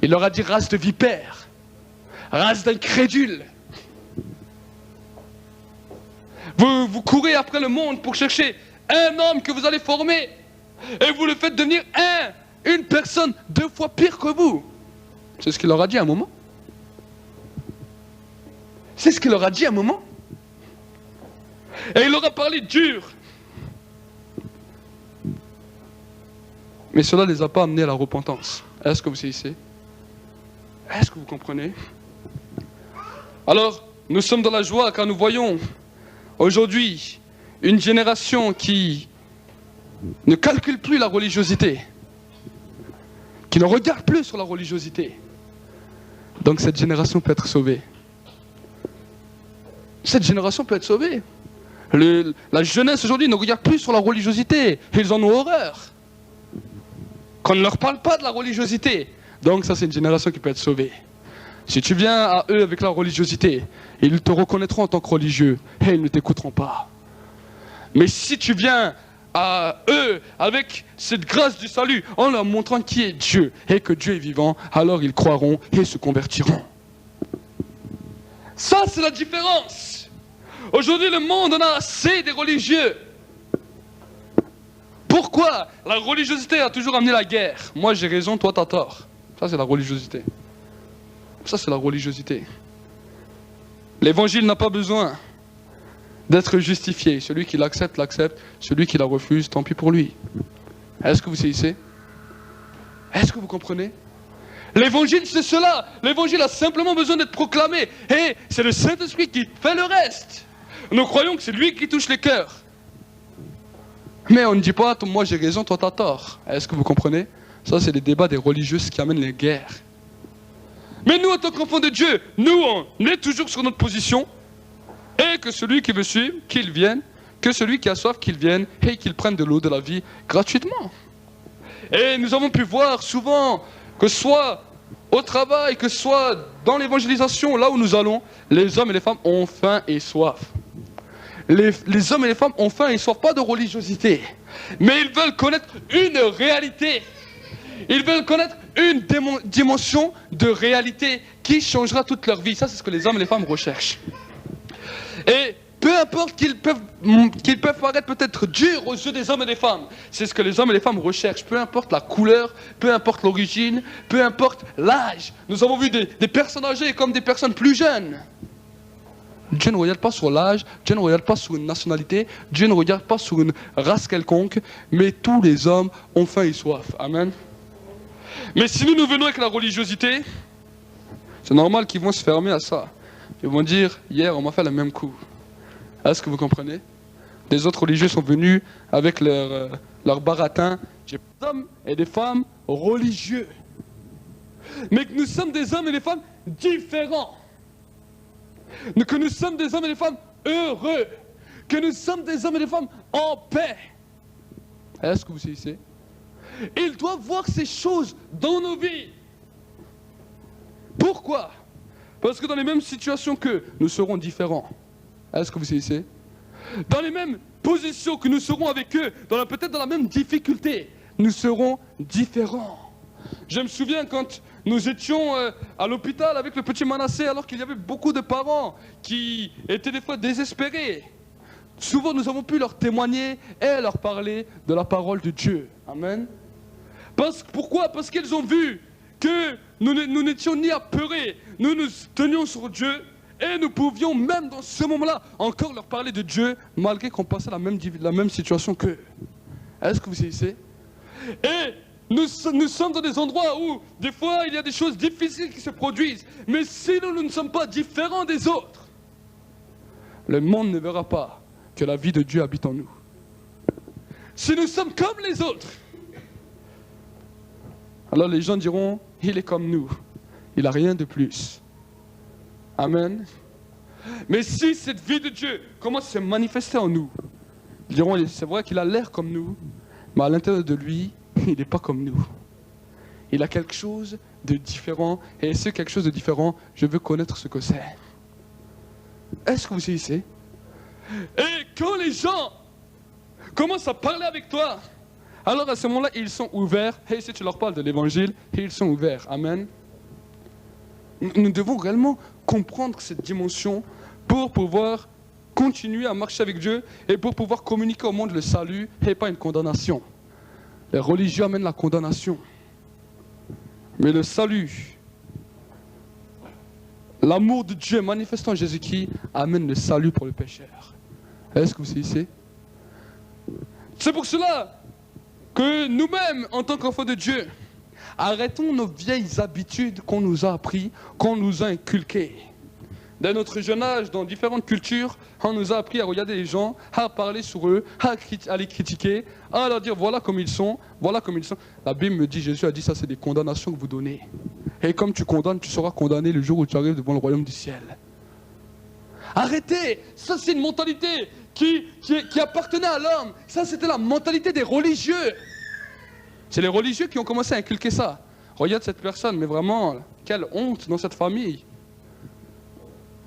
Speaker 2: Il leur a dit race de vipères, race d'incrédules. Vous courez après le monde pour chercher un homme que vous allez former, et vous le faites devenir une personne 2 fois pire que vous. C'est ce qu'il leur a dit à un moment. C'est ce qu'il leur a dit à un moment. Et il leur a parlé dur. Mais cela ne les a pas amenés à la repentance. Est-ce que vous saisissez? Est-ce que vous comprenez? Alors, nous sommes dans la joie car nous voyons aujourd'hui une génération qui ne calcule plus la religiosité, qui ne regarde plus sur la religiosité. Donc cette génération peut être sauvée. Cette génération peut être sauvée. La jeunesse aujourd'hui ne regarde plus sur la religiosité. Ils en ont horreur. Qu'on ne leur parle pas de la religiosité. Donc ça, c'est une génération qui peut être sauvée. Si tu viens à eux avec la religiosité, ils te reconnaîtront en tant que religieux et ils ne t'écouteront pas. Mais si tu viens à eux avec cette grâce du salut en leur montrant qui est Dieu et que Dieu est vivant, alors ils croiront et se convertiront. Ça, c'est la différence. Aujourd'hui, le monde en a assez des religieux. Pourquoi? La religiosité a toujours amené la guerre. Moi, j'ai raison, toi, t'as tort. Ça, c'est la religiosité. Ça, c'est la religiosité. L'évangile n'a pas besoin d'être justifié. Celui qui l'accepte, l'accepte. Celui qui la refuse, tant pis pour lui. Est-ce que vous saisissez? Est-ce que vous comprenez? L'évangile, c'est cela. L'évangile a simplement besoin d'être proclamé. Et c'est le Saint-Esprit qui fait le reste. Nous croyons que c'est lui qui touche les cœurs. Mais on ne dit pas, moi j'ai raison, toi t'as tort. Est-ce que vous comprenez? Ça, c'est les débats des religieux qui amènent les guerres. Mais nous, en tant qu'enfants de Dieu, nous, on est toujours sur notre position. Et que celui qui veut suivre, qu'il vienne. Que celui qui a soif, qu'il vienne. Et qu'il prenne de l'eau de la vie gratuitement. Et nous avons pu voir souvent, que ce soit au travail, que ce soit dans l'évangélisation, là où nous allons, les hommes et les femmes ont faim et soif. Les hommes et les femmes ont faim et soif, pas de religiosité. Mais ils veulent connaître une réalité. Ils veulent connaître une dimension de réalité qui changera toute leur vie. Ça, c'est ce que les hommes et les femmes recherchent. Et peu importe qu'ils peuvent paraître peut-être durs aux yeux des hommes et des femmes, c'est ce que les hommes et les femmes recherchent. Peu importe la couleur, peu importe l'origine, peu importe l'âge. Nous avons vu des personnes âgées comme des personnes plus jeunes. Dieu ne regarde pas sur l'âge, Dieu ne regarde pas sur une nationalité, Dieu ne regarde pas sur une race quelconque, mais tous les hommes ont faim et soif. Amen. Mais si nous venons avec la religiosité, c'est normal qu'ils vont se fermer à ça. Ils vont dire, hier on m'a fait le même coup. Est-ce que vous comprenez? Des autres religieux sont venus avec leur baratin. J'ai des hommes et des femmes religieux. Mais que nous sommes des hommes et des femmes différents. Que nous sommes des hommes et des femmes heureux. Que nous sommes des hommes et des femmes en paix. Est-ce que vous saisissez? Ils doivent voir ces choses dans nos vies. Pourquoi? Parce que dans les mêmes situations qu'eux, nous serons différents. Est-ce que vous saisissez? Dans les mêmes positions que nous serons avec eux, peut-être dans la même difficulté, nous serons différents. Je me souviens quand nous étions à l'hôpital avec le petit Manassé, alors qu'il y avait beaucoup de parents qui étaient des fois désespérés. Souvent, nous avons pu leur témoigner et leur parler de la parole de Dieu. Amen. Pourquoi? Parce qu'ils ont vu que nous n'étions ni apeurés, nous nous tenions sur Dieu et nous pouvions même dans ce moment-là encore leur parler de Dieu malgré qu'on passait la même situation qu'eux. Est-ce que vous saisissez? Et nous sommes dans des endroits où des fois il y a des choses difficiles qui se produisent, mais si nous ne sommes pas différents des autres, le monde ne verra pas que la vie de Dieu habite en nous. Si nous sommes comme les autres, alors les gens diront, il est comme nous, il n'a rien de plus. Amen. Mais si cette vie de Dieu commence à se manifester en nous, ils diront, c'est vrai qu'il a l'air comme nous, mais à l'intérieur de lui, il n'est pas comme nous. Il a quelque chose de différent, et ce quelque chose de différent, je veux connaître ce que c'est. Est-ce que vous saisissez? Et quand les gens commencent à parler avec toi, alors à ce moment-là, ils sont ouverts. Et si tu leur parles de l'évangile, ils sont ouverts. Amen. Nous devons réellement comprendre cette dimension pour pouvoir continuer à marcher avec Dieu et pour pouvoir communiquer au monde le salut et pas une condamnation. Les religieux amènent la condamnation. Mais le salut, l'amour de Dieu manifesté en Jésus-Christ amène le salut pour le pécheur. Est-ce que vous saisissez? C'est pour cela que nous-mêmes, en tant qu'enfants de Dieu, arrêtons nos vieilles habitudes qu'on nous a apprises, qu'on nous a inculquées. Dès notre jeune âge, dans différentes cultures, on nous a appris à regarder les gens, à parler sur eux, à les critiquer, à leur dire voilà comme ils sont, voilà comme ils sont. La Bible me dit, Jésus a dit ça, c'est des condamnations que vous donnez. Et comme tu condamnes, tu seras condamné le jour où tu arrives devant le royaume du ciel. Arrêtez! Ça, c'est une mentalité qui appartenait à l'homme. Ça, c'était la mentalité des religieux. C'est les religieux qui ont commencé à inculquer ça. Regarde cette personne, mais vraiment, quelle honte dans cette famille.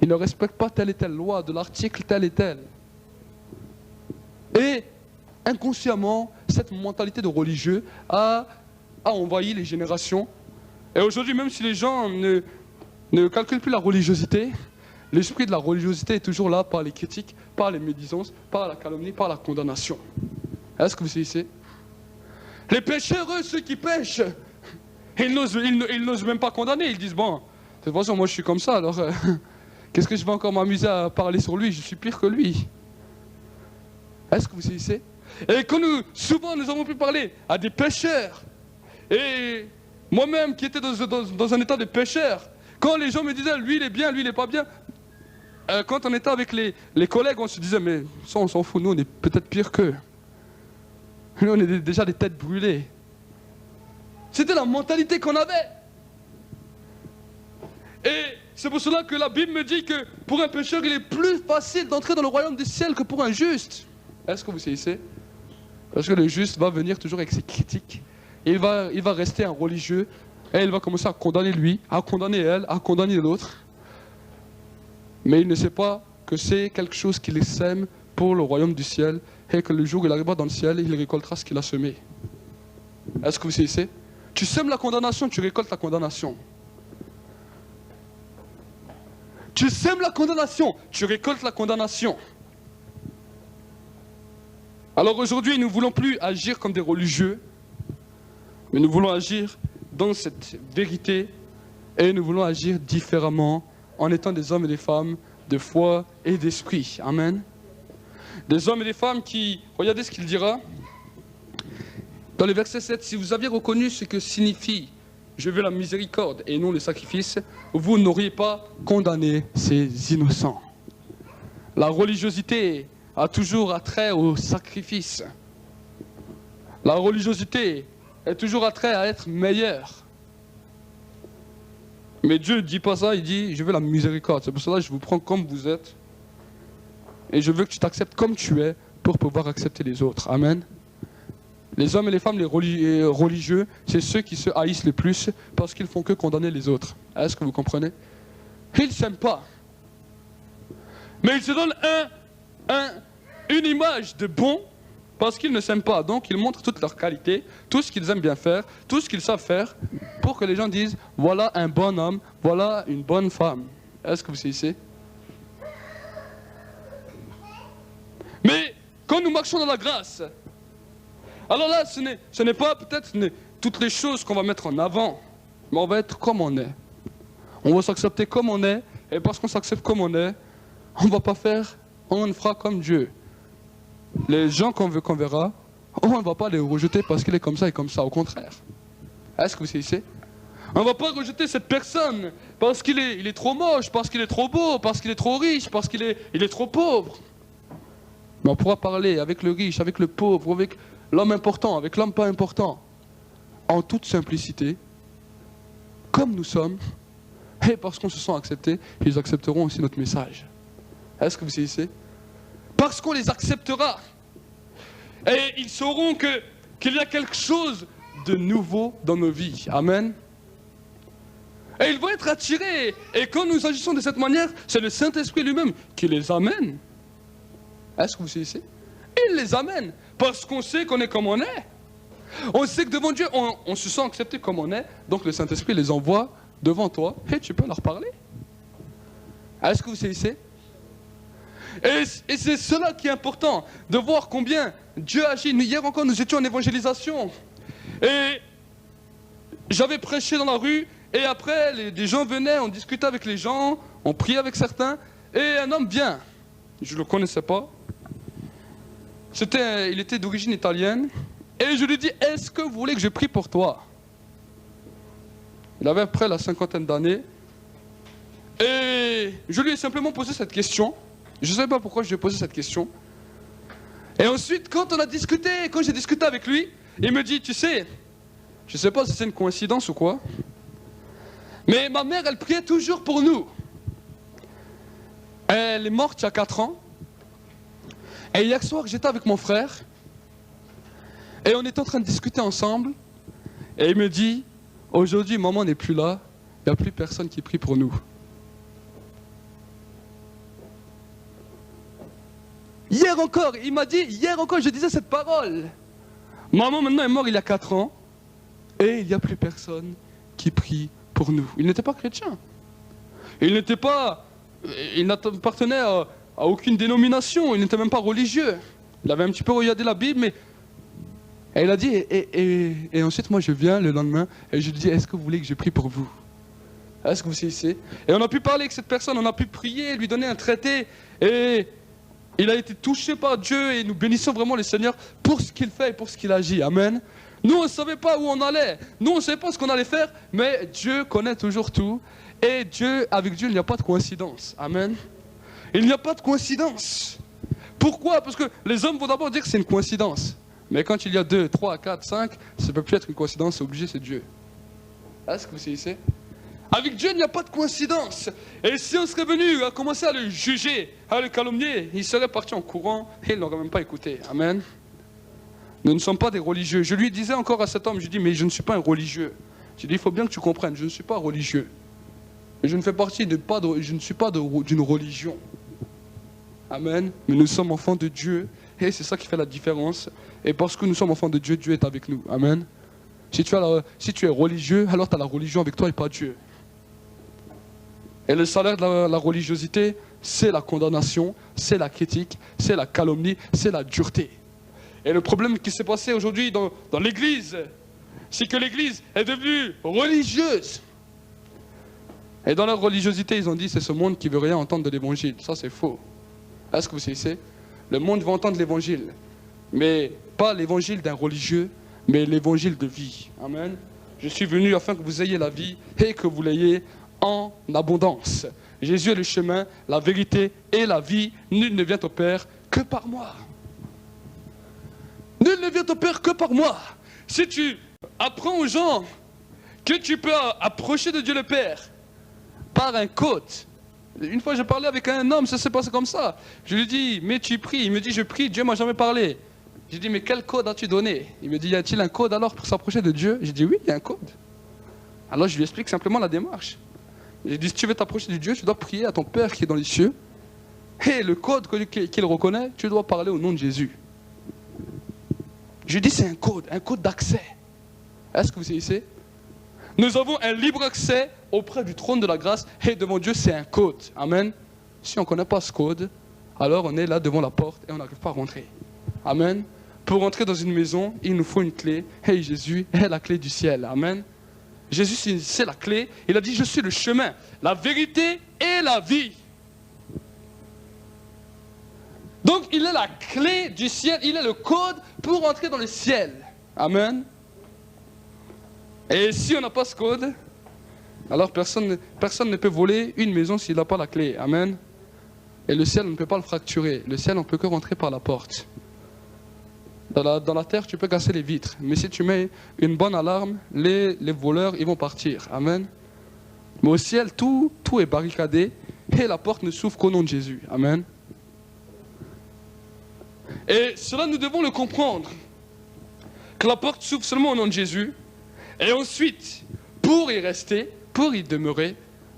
Speaker 2: Il ne respecte pas telle et telle loi, de l'article tel et tel. Et inconsciemment, cette mentalité de religieux a envahi les générations. Et aujourd'hui, même si les gens ne calculent plus la religiosité, l'esprit de la religiosité est toujours là par les critiques, par les médisances, par la calomnie, par la condamnation. Est-ce que vous saisissez? Les pécheurs, eux, ceux qui pêchent, ils n'osent même pas condamner. Ils disent, bon, de toute façon, moi je suis comme ça, alors qu'est-ce que je vais encore m'amuser à parler sur lui? Je suis pire que lui. Est-ce que vous saisissez? Et quand souvent nous avons pu parler à des pécheurs, et moi-même qui étais dans un état de pécheur, quand les gens me disaient, lui il est bien, lui il n'est pas bien, quand on était avec les collègues, on se disait, mais ça on s'en fout, nous on est peut-être pire qu'eux. Nous on est déjà des têtes brûlées. C'était la mentalité qu'on avait. Et c'est pour cela que la Bible me dit que pour un pécheur, il est plus facile d'entrer dans le royaume du ciel que pour un juste. Est-ce que vous saisissez? Parce que le juste va venir toujours avec ses critiques. Il va rester un religieux et il va commencer à condamner lui, à condamner elle, à condamner l'autre. Mais il ne sait pas que c'est quelque chose qu'il sème pour le royaume du ciel et que le jour où il arrivera dans le ciel, il récoltera ce qu'il a semé. Est-ce que vous saisissez? Tu sèmes la condamnation, tu récoltes la condamnation. Tu sèmes la condamnation, tu récoltes la condamnation. Alors aujourd'hui, nous ne voulons plus agir comme des religieux, mais nous voulons agir dans cette vérité et nous voulons agir différemment en étant des hommes et des femmes de foi et d'esprit. Amen. Des hommes et des femmes qui, regardez ce qu'il dira, dans le verset 7, si vous aviez reconnu ce que signifie « Je veux la miséricorde et non le sacrifice », vous n'auriez pas condamné ces innocents. La religiosité a toujours attrait au sacrifice. La religiosité est toujours attrait à être meilleur. Mais Dieu ne dit pas ça, il dit « Je veux la miséricorde ». C'est pour cela que je vous prends comme vous êtes. Et je veux que tu t'acceptes comme tu es pour pouvoir accepter les autres. Amen. Les hommes et les femmes, les religieux, c'est ceux qui se haïssent le plus parce qu'ils font que condamner les autres. Est-ce que vous comprenez? Ils ne s'aiment pas. Mais ils se donnent une image de bon parce qu'ils ne s'aiment pas. Donc ils montrent toutes leurs qualités, tout ce qu'ils aiment bien faire, tout ce qu'ils savent faire, pour que les gens disent, voilà un bon homme, voilà une bonne femme. Est-ce que vous saisissez? Mais quand nous marchons dans la grâce, alors là, ce n'est pas peut-être toutes les choses qu'on va mettre en avant, mais on va être comme on est. On va s'accepter comme on est, et parce qu'on s'accepte comme on est, on ne fera comme Dieu. Les gens qu'on verra, on ne va pas les rejeter parce qu'il est comme ça et comme ça, au contraire. Est-ce que vous saisissez? On ne va pas rejeter cette personne parce qu'il est trop moche, parce qu'il est trop beau, parce qu'il est trop riche, parce qu'il est trop pauvre. Mais on pourra parler avec le riche, avec le pauvre, avec l'homme important, avec l'homme pas important, en toute simplicité, comme nous sommes, et parce qu'on se sent acceptés, ils accepteront aussi notre message. Est-ce que vous saisissez? Parce qu'on les acceptera. Et ils sauront qu'il y a quelque chose de nouveau dans nos vies. Amen. Et ils vont être attirés. Et quand nous agissons de cette manière, c'est le Saint-Esprit lui-même qui les amène. Est-ce que vous saisissez? Il les amène. Parce qu'on sait qu'on est comme on est. On sait que devant Dieu, on se sent accepté comme on est. Donc le Saint-Esprit les envoie devant toi et tu peux leur parler. Est-ce que vous saisissez? Et c'est cela qui est important, de voir combien Dieu agit. Hier encore, nous étions en évangélisation. Et j'avais prêché dans la rue, et après, des gens venaient, on discutait avec les gens, on priait avec certains, et un homme vient. Je ne le connaissais pas. Il était d'origine italienne. Et je lui dis, est-ce que vous voulez que je prie pour toi? Il avait à peu près la cinquantaine d'années. Et je lui ai simplement posé cette question. Je ne sais pas pourquoi je lui ai posé cette question. Et ensuite, quand j'ai discuté avec lui, il me dit, tu sais, je ne sais pas si c'est une coïncidence ou quoi, mais ma mère, elle priait toujours pour nous. Elle est morte il y a 4 ans. Et hier soir, j'étais avec mon frère, et on était en train de discuter ensemble, et il me dit, aujourd'hui, maman n'est plus là, il n'y a plus personne qui prie pour nous. Hier encore, il m'a dit, hier encore, je disais cette parole. Maman maintenant est morte il y a 4 ans, et il n'y a plus personne qui prie pour nous. Il n'était pas chrétien. Il n'appartenait à aucune dénomination, il n'était même pas religieux. Il avait un petit peu regardé la Bible, mais... Et il a dit, et ensuite moi je viens le lendemain, et je lui dis, est-ce que vous voulez que je prie pour vous? Est-ce que vous saisissez? Et on a pu parler avec cette personne, on a pu prier, lui donner un traité, et... il a été touché par Dieu et nous bénissons vraiment le Seigneur pour ce qu'il fait et pour ce qu'il agit. Amen. Nous, on ne savait pas où on allait. Nous, on ne savait pas ce qu'on allait faire. Mais Dieu connaît toujours tout. Et avec Dieu, il n'y a pas de coïncidence. Amen. Il n'y a pas de coïncidence. Pourquoi? Parce que les hommes vont d'abord dire que c'est une coïncidence. Mais quand il y a 2, 3, 4, 5, ça ne peut plus être une coïncidence. C'est obligé, c'est Dieu. Est-ce que vous saisissez? Avec Dieu, il n'y a pas de coïncidence. Et si on serait venu à commencer à le juger, à le calomnier, il serait parti en courant et il n'aurait même pas écouté. Amen. Nous ne sommes pas des religieux. Je lui disais encore à cet homme, je dis, mais je ne suis pas un religieux. Je dis, il faut bien que tu comprennes, je ne suis pas religieux. Et je ne fais partie je ne suis pas d'une religion. Amen. Mais nous sommes enfants de Dieu et c'est ça qui fait la différence. Et parce que nous sommes enfants de Dieu, Dieu est avec nous. Amen. Si tu es religieux, alors tu as la religion avec toi et pas Dieu. Et le salaire de la religiosité, c'est la condamnation, c'est la critique, c'est la calomnie, c'est la dureté. Et le problème qui s'est passé aujourd'hui dans l'Église, c'est que l'Église est devenue religieuse. Et dans leur religiosité, ils ont dit, c'est ce monde qui veut rien entendre de l'Évangile. Ça, c'est faux. Est-ce que vous savez? Le monde veut entendre l'Évangile. Mais pas l'Évangile d'un religieux, mais l'Évangile de vie. Amen. Je suis venu afin que vous ayez la vie et que vous l'ayez en abondance. Jésus est le chemin, la vérité et la vie. Nul ne vient au Père que par moi. Nul ne vient au Père que par moi. Si tu apprends aux gens que tu peux approcher de Dieu le Père par un côte. Une fois, j'ai parlé avec un homme, ça s'est passé comme ça. Je lui dis, mais tu pries. Il me dit, je prie, Dieu m'a jamais parlé. J'ai dit, mais quel code as-tu donné? Il me dit, y a-t-il un code alors pour s'approcher de Dieu? J'ai dit, oui, il y a un code. Alors je lui explique simplement la démarche. J'ai dit, si tu veux t'approcher de Dieu, tu dois prier à ton Père qui est dans les cieux. Et le code qu'il reconnaît, tu dois parler au nom de Jésus. Je lui dis, c'est un code d'accès. Est-ce que vous saisissez? Nous avons un libre accès auprès du trône de la grâce et devant Dieu, c'est un code. Amen. Si on ne connaît pas ce code, alors on est là devant la porte et on n'arrive pas à rentrer. Amen. Pour rentrer dans une maison, il nous faut une clé. Et Jésus est la clé du ciel. Amen. Jésus, c'est la clé. Il a dit, je suis le chemin, la vérité et la vie. Donc, il est la clé du ciel. Il est le code pour entrer dans le ciel. Amen. Et si on n'a pas ce code, alors personne ne peut voler une maison s'il n'a pas la clé. Amen. Et le ciel, on ne peut pas le fracturer. Le ciel, on ne peut que rentrer par la porte. Dans la terre, tu peux casser les vitres. Mais si tu mets une bonne alarme, les voleurs, ils vont partir. Amen. Mais au ciel, tout est barricadé. Et la porte ne s'ouvre qu'au nom de Jésus. Amen. Et cela, nous devons le comprendre. Que la porte s'ouvre seulement au nom de Jésus. Et ensuite, pour y rester, pour y demeurer,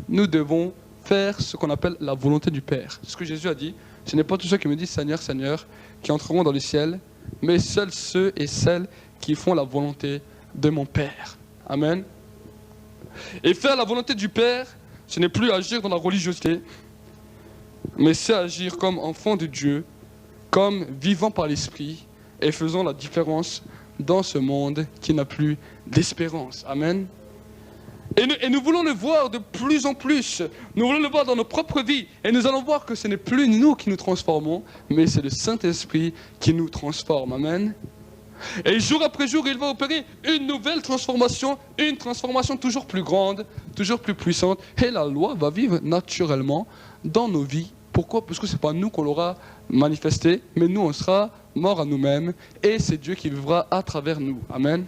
Speaker 2: nous devons faire ce qu'on appelle la volonté du Père. Ce que Jésus a dit, ce n'est pas tous ceux qui me disent Seigneur, Seigneur, qui entreront dans le ciel, mais seuls ceux et celles qui font la volonté de mon Père. Amen. Et faire la volonté du Père, ce n'est plus agir dans la religiosité, mais c'est agir comme enfant de Dieu, comme vivant par l'Esprit et faisant la différence dans ce monde qui n'a plus d'espérance. Amen. Et nous voulons le voir de plus en plus. Nous voulons le voir dans nos propres vies. Et nous allons voir que ce n'est plus nous qui nous transformons, mais c'est le Saint-Esprit qui nous transforme. Amen. Et jour après jour, il va opérer une nouvelle transformation, une transformation toujours plus grande, toujours plus puissante. Et la loi va vivre naturellement dans nos vies. Pourquoi? Parce que ce n'est pas nous qu'on l'aura manifesté, mais nous, on sera morts à nous-mêmes. Et c'est Dieu qui vivra à travers nous. Amen.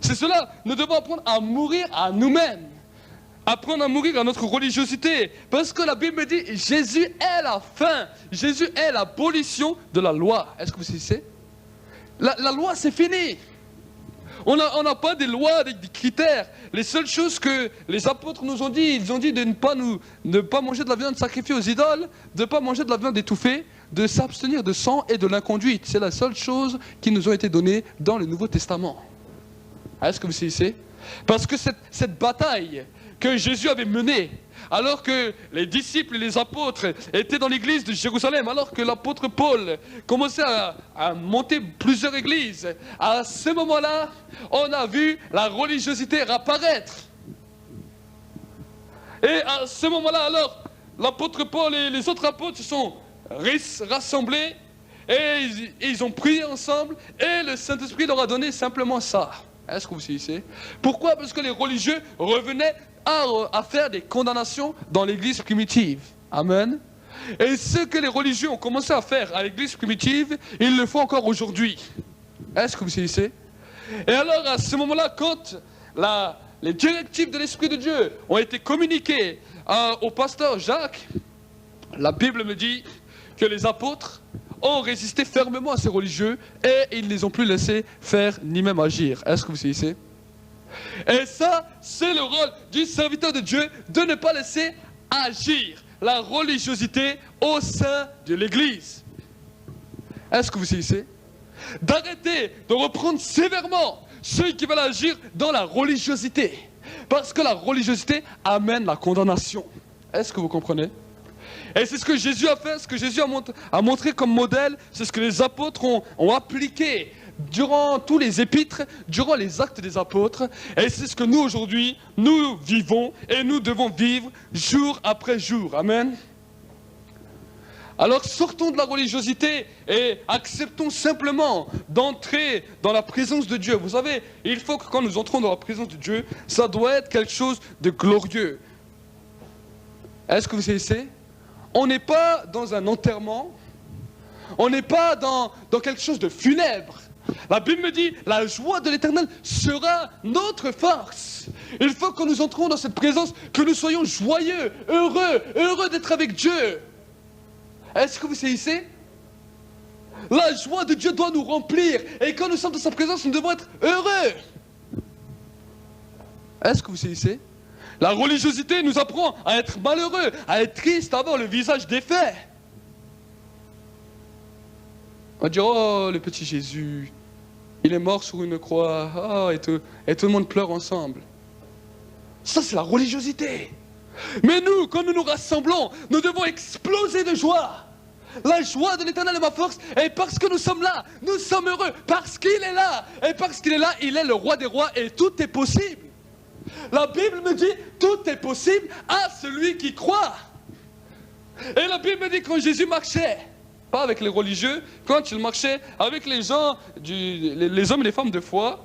Speaker 2: C'est cela, nous devons apprendre à mourir à nous-mêmes. Apprendre à mourir à notre religiosité. Parce que la Bible dit, Jésus est la fin. Jésus est l'abolition de la loi. Est-ce que vous savez? La loi, c'est fini. On n'a pas des lois avec des critères. Les seules choses que les apôtres nous ont dit, ils ont dit de ne pas manger de la viande sacrifiée aux idoles, de ne pas manger de la viande étouffée, de s'abstenir de sang et de l'inconduite. C'est la seule chose qui nous ont été données dans le Nouveau Testament. Est-ce que vous saisissez? Parce que cette bataille que Jésus avait menée, alors que les disciples et les apôtres étaient dans l'église de Jérusalem, alors que l'apôtre Paul commençait à monter plusieurs églises, à ce moment-là, on a vu la religiosité réapparaître. Et à ce moment-là, alors, l'apôtre Paul et les autres apôtres se sont rassemblés et ils ont prié ensemble et le Saint-Esprit leur a donné simplement ça. Est-ce que vous saisissez? Pourquoi? Parce que les religieux revenaient à faire des condamnations dans l'église primitive. Amen. Et ce que les religieux ont commencé à faire à l'église primitive, ils le font encore aujourd'hui. Est-ce que vous saisissez? Et alors, à ce moment-là, quand les directives de l'Esprit de Dieu ont été communiquées au pasteur Jacques, la Bible me dit que les apôtres ont résisté fermement à ces religieux et ils ne les ont plus laissés faire ni même agir. Est-ce que vous saisissez? Et ça, c'est le rôle du serviteur de Dieu, de ne pas laisser agir la religiosité au sein de l'Église. Est-ce que vous saisissez? D'arrêter de reprendre sévèrement ceux qui veulent agir dans la religiosité. Parce que la religiosité amène la condamnation. Est-ce que vous comprenez? Et c'est ce que Jésus a fait, ce que Jésus a montré comme modèle, c'est ce que les apôtres ont appliqué durant tous les épîtres, durant les actes des apôtres. Et c'est ce que nous aujourd'hui, nous vivons et nous devons vivre jour après jour. Amen. Alors sortons de la religiosité et acceptons simplement d'entrer dans la présence de Dieu. Vous savez, il faut que quand nous entrons dans la présence de Dieu, ça doit être quelque chose de glorieux. Est-ce que vous savez? On n'est pas dans un enterrement, on n'est pas dans quelque chose de funèbre. La Bible me dit, la joie de l'Éternel sera notre force. Il faut que nous entrons dans cette présence, que nous soyons joyeux, heureux d'être avec Dieu. Est-ce que vous saisissez? La joie de Dieu doit nous remplir. Et quand nous sommes dans sa présence, nous devons être heureux. Est-ce que vous saisissez? La religiosité nous apprend à être malheureux, à être triste, à avoir le visage défait. On va dire, oh, le petit Jésus, il est mort sur une croix, oh, et tout le monde pleure ensemble. Ça, c'est la religiosité. Mais nous, quand nous nous rassemblons, nous devons exploser de joie. La joie de l'Éternel est ma force, et parce que nous sommes là, nous sommes heureux, parce qu'il est là, et parce qu'il est là, il est le roi des rois, et tout est possible. La Bible me dit, tout est possible à celui qui croit. Et la Bible me dit, quand Jésus marchait, pas avec les religieux, quand il marchait avec les gens, les hommes et les femmes de foi,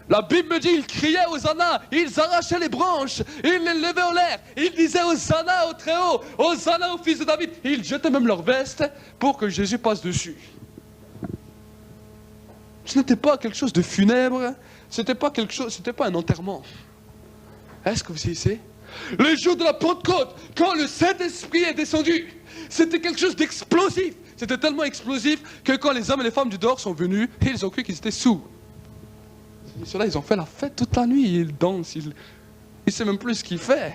Speaker 2: la Bible me dit, ils criaient Hosanna, ils arrachaient les branches, ils les levaient en l'air, ils disaient Hosanna au Très-Haut, Hosanna au Fils de David. Ils jetaient même leurs vestes pour que Jésus passe dessus. Ce n'était pas quelque chose de funèbre, c'était pas un enterrement. Est-ce que vous saisissez? Le jour de la Pentecôte, quand le Saint-Esprit est descendu, c'était quelque chose d'explosif. C'était tellement explosif que quand les hommes et les femmes du dehors sont venus, ils ont cru qu'ils étaient sous. Ceux-là, ils ont fait la fête toute la nuit, ils dansent, ils ne savent même plus ce qu'ils font.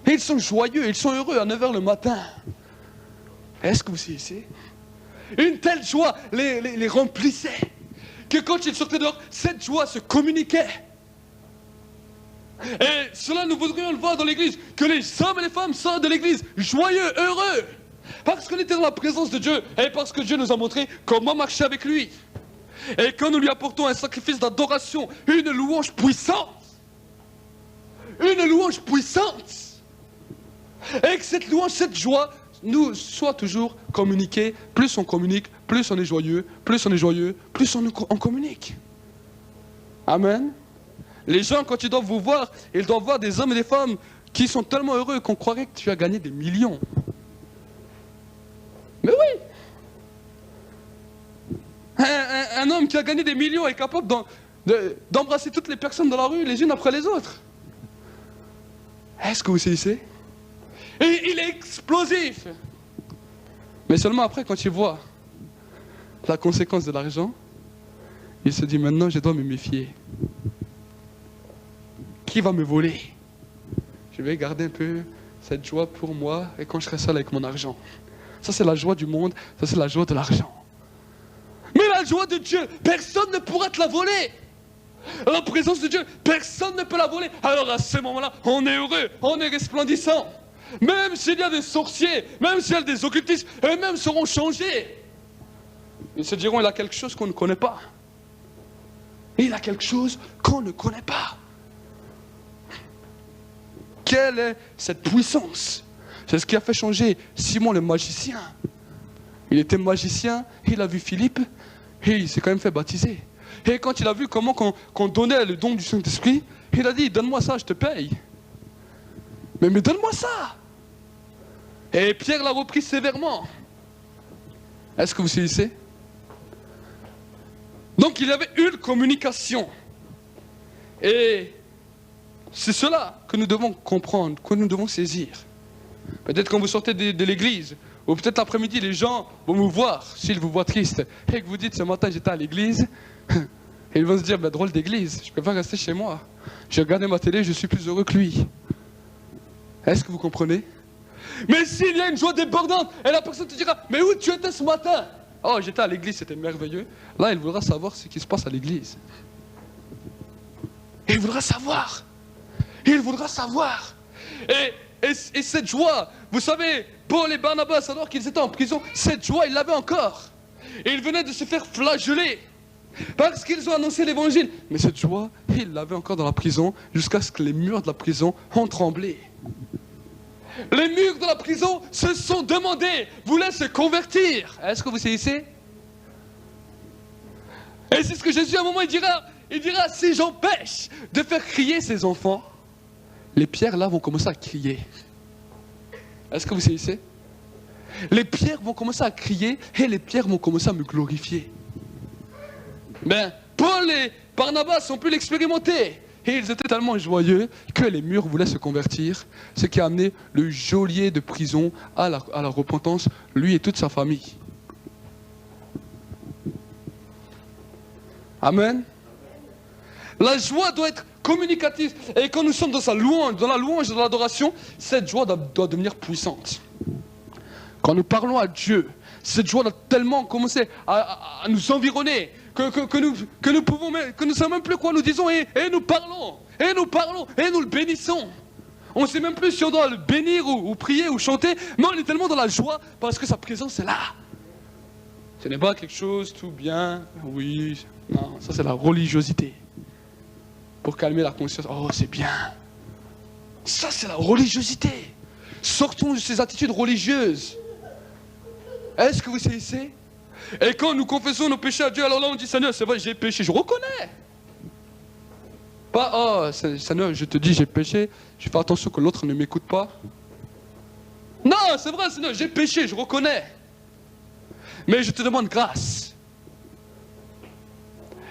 Speaker 2: Et ils sont joyeux, ils sont heureux à 9 h le matin. Est-ce que vous saisissez? Une telle joie les remplissait, que quand ils sortaient dehors, cette joie se communiquait. Et cela, nous voudrions le voir dans l'église, que les hommes et les femmes sortent de l'église joyeux, heureux, parce qu'on était dans la présence de Dieu, et parce que Dieu nous a montré comment marcher avec lui. Et quand nous lui apportons un sacrifice d'adoration, une louange puissante, et que cette louange, cette joie, nous soit toujours communiquée. Plus on communique, plus on est joyeux, plus on communique. Amen. Les gens, quand ils doivent vous voir, ils doivent voir des hommes et des femmes qui sont tellement heureux qu'on croirait que tu as gagné des millions. Mais oui! Un homme qui a gagné des millions est capable d'embrasser toutes les personnes dans la rue, les unes après les autres. Est-ce que vous saisissez? Et il est explosif. Mais seulement après, quand il voit la conséquence de l'argent, il se dit, maintenant je dois me méfier. Qui va me voler? Je vais garder un peu cette joie pour moi et quand je serai seul avec mon argent. Ça, c'est la joie du monde, ça, c'est la joie de l'argent. Mais la joie de Dieu, personne ne pourra te la voler. La présence de Dieu, personne ne peut la voler. Alors à ce moment-là, on est heureux, on est resplendissant. Même s'il y a des sorciers, même s'il y a des occultistes, eux-mêmes seront changés. Ils se diront, il a quelque chose qu'on ne connaît pas. Il a quelque chose qu'on ne connaît pas. Quelle est cette puissance? C'est ce qui a fait changer Simon le magicien. Il était magicien, il a vu Philippe, et il s'est quand même fait baptiser. Et quand il a vu comment qu'on donnait le don du Saint-Esprit, il a dit, donne-moi ça, je te paye. Mais donne-moi ça. Et Pierre l'a repris sévèrement. Est-ce que vous saisissez? Donc il y avait une communication. Et c'est cela que nous devons comprendre, que nous devons saisir. Peut-être quand vous sortez de l'église, ou peut-être l'après-midi, les gens vont vous voir, s'ils vous voient triste, et que vous dites, ce matin j'étais à l'église, et ils vont se dire, ben, drôle d'église, je ne peux pas rester chez moi. J'ai regardé ma télé, je suis plus heureux que lui. Est-ce que vous comprenez? Mais s'il y a une joie débordante, et la personne te dira, mais où tu étais ce matin? Oh, j'étais à l'église, c'était merveilleux. Là, il voudra savoir ce qui se passe à l'église. Il voudra savoir. Il voudra savoir. Et cette joie, vous savez, Paul et Barnabas, alors qu'ils étaient en prison, cette joie, ils l'avaient encore. Et ils venaient de se faire flageller parce qu'ils ont annoncé l'évangile. Mais cette joie, ils l'avaient encore dans la prison jusqu'à ce que les murs de la prison ont tremblé. Les murs de la prison se sont demandés, voulaient se convertir. Est-ce que vous saisissez? Et c'est ce que Jésus, à un moment, il dira, si j'empêche de faire crier ces enfants, les pierres là vont commencer à crier. Est-ce que vous saisissez? Les pierres vont commencer à crier et les pierres vont commencer à me glorifier. Ben, Paul et Barnabas ont pu l'expérimenter. Et ils étaient tellement joyeux que les murs voulaient se convertir, ce qui a amené le geôlier de prison à la repentance, lui et toute sa famille. Amen. La joie doit être communicative. Et quand nous sommes dans sa louange, dans la louange, dans l'adoration, cette joie doit devenir puissante. Quand nous parlons à Dieu, cette joie doit tellement commencer à nous environner que nous pouvons, que nous ne savons même plus quoi nous disons et nous parlons, et nous le bénissons. On ne sait même plus si on doit le bénir ou prier ou chanter, mais on est tellement dans la joie parce que sa présence est là. Ce n'est pas quelque chose tout bien, oui, non, ça c'est la religiosité. Pour calmer la conscience, oh c'est bien. Ça c'est la religiosité. Sortons de ces attitudes religieuses. Est-ce que vous saisissez? Et quand nous confessons nos péchés à Dieu, alors là on dit Seigneur, c'est vrai, j'ai péché, je reconnais. Pas, oh Seigneur, je te dis j'ai péché, je fais attention que l'autre ne m'écoute pas. Non, c'est vrai Seigneur, j'ai péché, je reconnais. Mais je te demande grâce.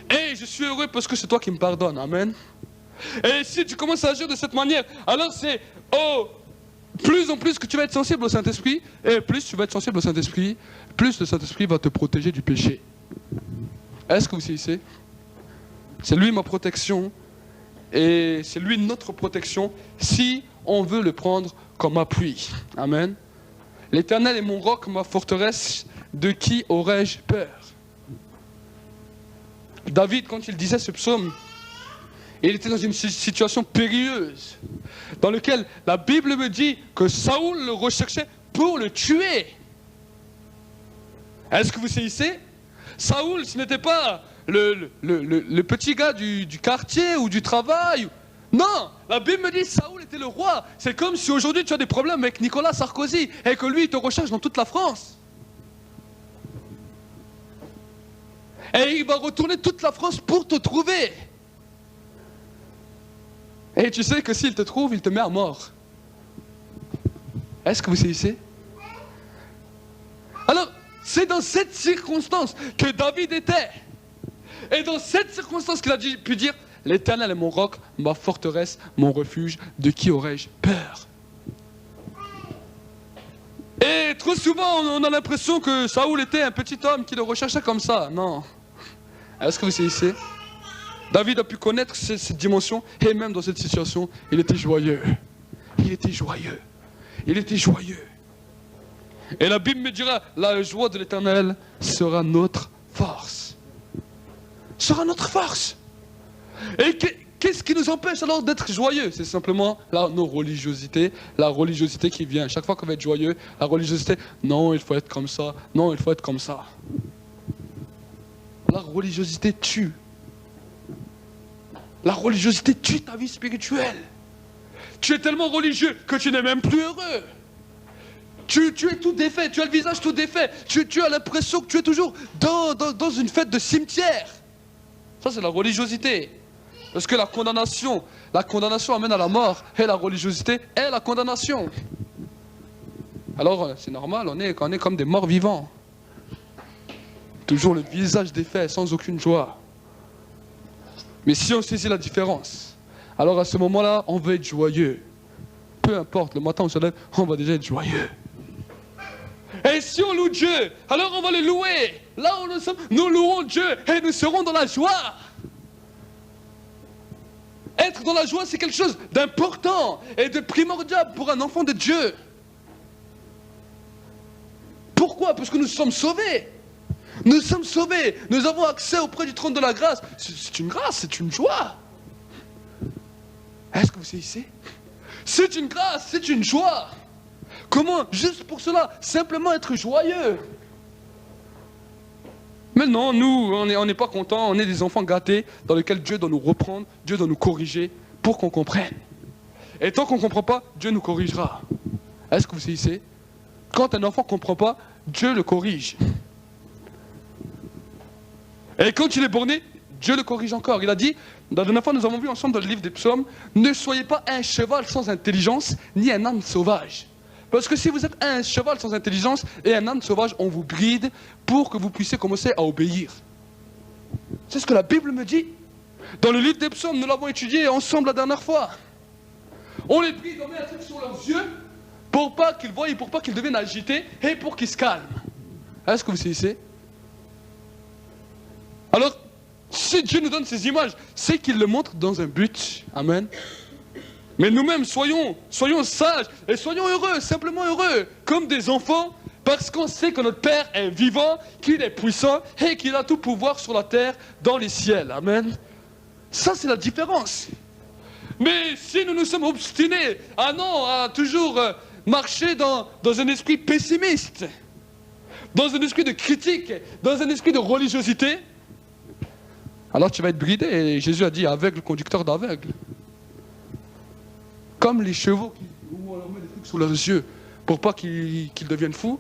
Speaker 2: Et je suis heureux parce que c'est toi qui me pardonnes, amen. Et si tu commences à agir de cette manière, alors c'est, plus en plus que tu vas être sensible au Saint-Esprit, et plus tu vas être sensible au Saint-Esprit, plus le Saint-Esprit va te protéger du péché. Est-ce que vous saisissez? C'est lui ma protection, et c'est lui notre protection, si on veut le prendre comme appui. Amen. L'Éternel est mon roc, ma forteresse, de qui aurais-je peur? David, quand il disait ce psaume, il était dans une situation périlleuse, dans laquelle la Bible me dit que Saoul le recherchait pour le tuer. Est-ce que vous saisissez? Saoul, ce n'était pas le petit gars du quartier ou du travail. Non, la Bible me dit que Saoul était le roi. C'est comme si aujourd'hui tu as des problèmes avec Nicolas Sarkozy et que lui il te recherche dans toute la France. Et il va retourner toute la France pour te trouver. Et tu sais que s'il te trouve, il te met à mort. Est-ce que vous saisissez? Alors, c'est dans cette circonstance que David était. Et dans cette circonstance qu'il a pu dire, l'Éternel est mon roc, ma forteresse, mon refuge, de qui aurais-je peur? Et trop souvent, on a l'impression que Saoul était un petit homme qui le recherchait comme ça. Non. Est-ce que vous saisissez? David a pu connaître cette dimension, et même dans cette situation, il était joyeux. Il était joyeux. Il était joyeux. Et la Bible me dira, la joie de l'Éternel sera notre force. Sera notre force. Et qu'est-ce qui nous empêche alors d'être joyeux? C'est simplement nos religiosités. La religiosité qui vient. Chaque fois qu'on va être joyeux, la religiosité, non, il faut être comme ça. Non, il faut être comme ça. La religiosité tue. La religiosité tue ta vie spirituelle. Tu es tellement religieux que tu n'es même plus heureux. Tu es tout défait, tu as le visage tout défait. Tu as l'impression que tu es toujours dans une fête de cimetière. Ça c'est la religiosité. Parce que la condamnation amène à la mort. Et la religiosité est la condamnation. Alors c'est normal, on est comme des morts vivants. Toujours le visage défait, sans aucune joie. Mais si on saisit la différence, alors à ce moment-là, on veut être joyeux. Peu importe, le matin on se lève, on va déjà être joyeux. Et si on loue Dieu, alors on va le louer. Là où nous sommes, nous louons Dieu et nous serons dans la joie. Être dans la joie, c'est quelque chose d'important et de primordial pour un enfant de Dieu. Pourquoi? Parce que nous sommes sauvés. Nous sommes sauvés, nous avons accès auprès du trône de la grâce. C'est une grâce, c'est une joie. Est-ce que vous saisissez? C'est une grâce, c'est une joie. Comment? Juste pour cela, simplement être joyeux. Mais non, nous, on n'est pas contents, on est des enfants gâtés dans lesquels Dieu doit nous reprendre, Dieu doit nous corriger pour qu'on comprenne. Et tant qu'on ne comprend pas, Dieu nous corrigera. Est-ce que vous saisissez? Quand un enfant ne comprend pas, Dieu le corrige. Et quand il est borné, Dieu le corrige encore. Il a dit, la dernière fois nous avons vu ensemble dans le livre des psaumes, ne soyez pas un cheval sans intelligence, ni un âne sauvage. Parce que si vous êtes un cheval sans intelligence et un âne sauvage, on vous bride pour que vous puissiez commencer à obéir. C'est ce que la Bible me dit. Dans le livre des psaumes, nous l'avons étudié ensemble la dernière fois. On les bride, on met un truc sur leurs yeux pour pas qu'ils voient, pour pas qu'ils deviennent agités et pour qu'ils se calment. Est-ce que vous saisissez? Alors, Si Dieu nous donne ces images, c'est qu'il le montre dans un but. Amen. Mais nous-mêmes, soyons sages et soyons heureux, simplement heureux, comme des enfants, parce qu'on sait que notre Père est vivant, qu'il est puissant et qu'il a tout pouvoir sur la terre, dans les ciels. Amen. Ça, c'est la différence. Mais si nous nous sommes obstinés à toujours marcher dans un esprit pessimiste, dans un esprit de critique, dans un esprit de religiosité, alors tu vas être bridé. Et Jésus a dit aveugle, conducteur d'aveugle. Comme les chevaux où on leur met des trucs sous leurs yeux pour pas qu'ils deviennent fous,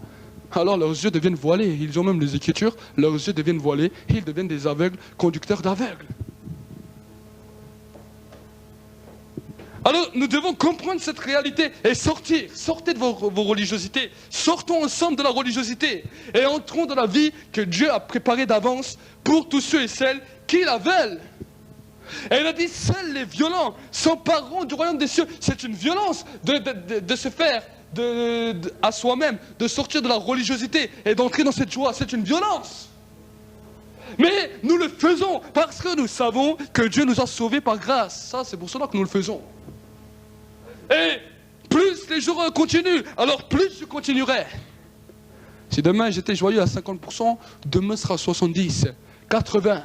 Speaker 2: alors leurs yeux deviennent voilés. Ils ont même les Écritures, leurs yeux deviennent voilés et ils deviennent des aveugles, conducteurs d'aveugles. Alors nous devons comprendre cette réalité et sortez de vos religiosités, sortons ensemble de la religiosité et entrons dans la vie que Dieu a préparée d'avance pour tous ceux et celles qui la veulent. Et il a dit, seuls les violents s'empareront du royaume des cieux. C'est une violence de se faire à soi-même, de sortir de la religiosité et d'entrer dans cette joie. C'est une violence. Mais nous le faisons parce que nous savons que Dieu nous a sauvés par grâce. Ça, c'est pour cela que nous le faisons. Et plus les jours continuent, alors plus je continuerai. Si demain j'étais joyeux à 50%, demain sera 70, 80.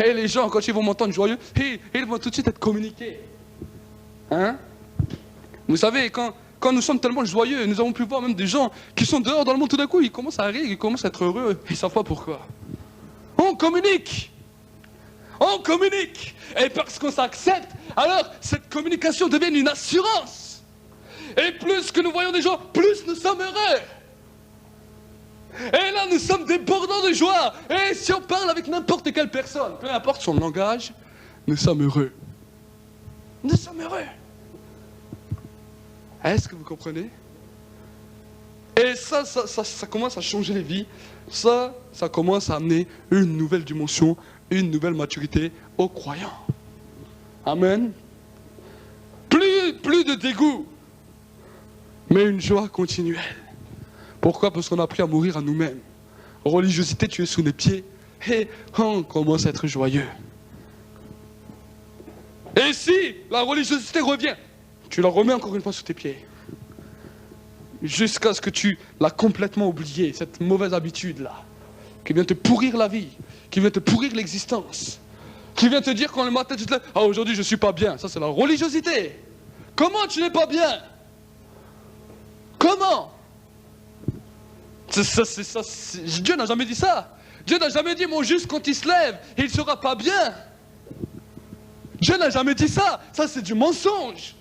Speaker 2: Et les gens, quand ils vont m'entendre joyeux, ils vont tout de suite être communiqués. Hein? Vous savez, quand nous sommes tellement joyeux, nous avons pu voir même des gens qui sont dehors dans le monde, tout d'un coup, ils commencent à rire, ils commencent à être heureux. Ils ne savent pas pourquoi. On communique. On communique. Et parce qu'on s'accepte, alors cette communication devient une assurance. Et plus que nous voyons des gens, plus nous sommes heureux. Et là, nous sommes débordants de joie. Et si on parle avec n'importe quelle personne, peu importe son langage, nous sommes heureux. Nous sommes heureux. Est-ce que vous comprenez? Et ça commence à changer les vies. Ça commence à amener une nouvelle dimension, une nouvelle maturité aux croyants. Amen. Plus de dégoût, mais une joie continuelle. Pourquoi? Parce qu'on a appris à mourir à nous-mêmes. Religiosité, tu es sous les pieds et on commence à être joyeux. Et si la religiosité revient, tu la remets encore une fois sous tes pieds. Jusqu'à ce que tu l'as complètement oubliée, cette mauvaise habitude-là, qui vient te pourrir la vie, qui vient te pourrir l'existence, qui vient te dire quand le matin tu te lèves, ah aujourd'hui je ne suis pas bien. Ça c'est la religiosité. Comment tu n'es pas bien? Comment? Dieu n'a jamais dit ça. Dieu n'a jamais dit mon juste quand il se lève, il ne sera pas bien. Dieu n'a jamais dit ça. Ça c'est du mensonge.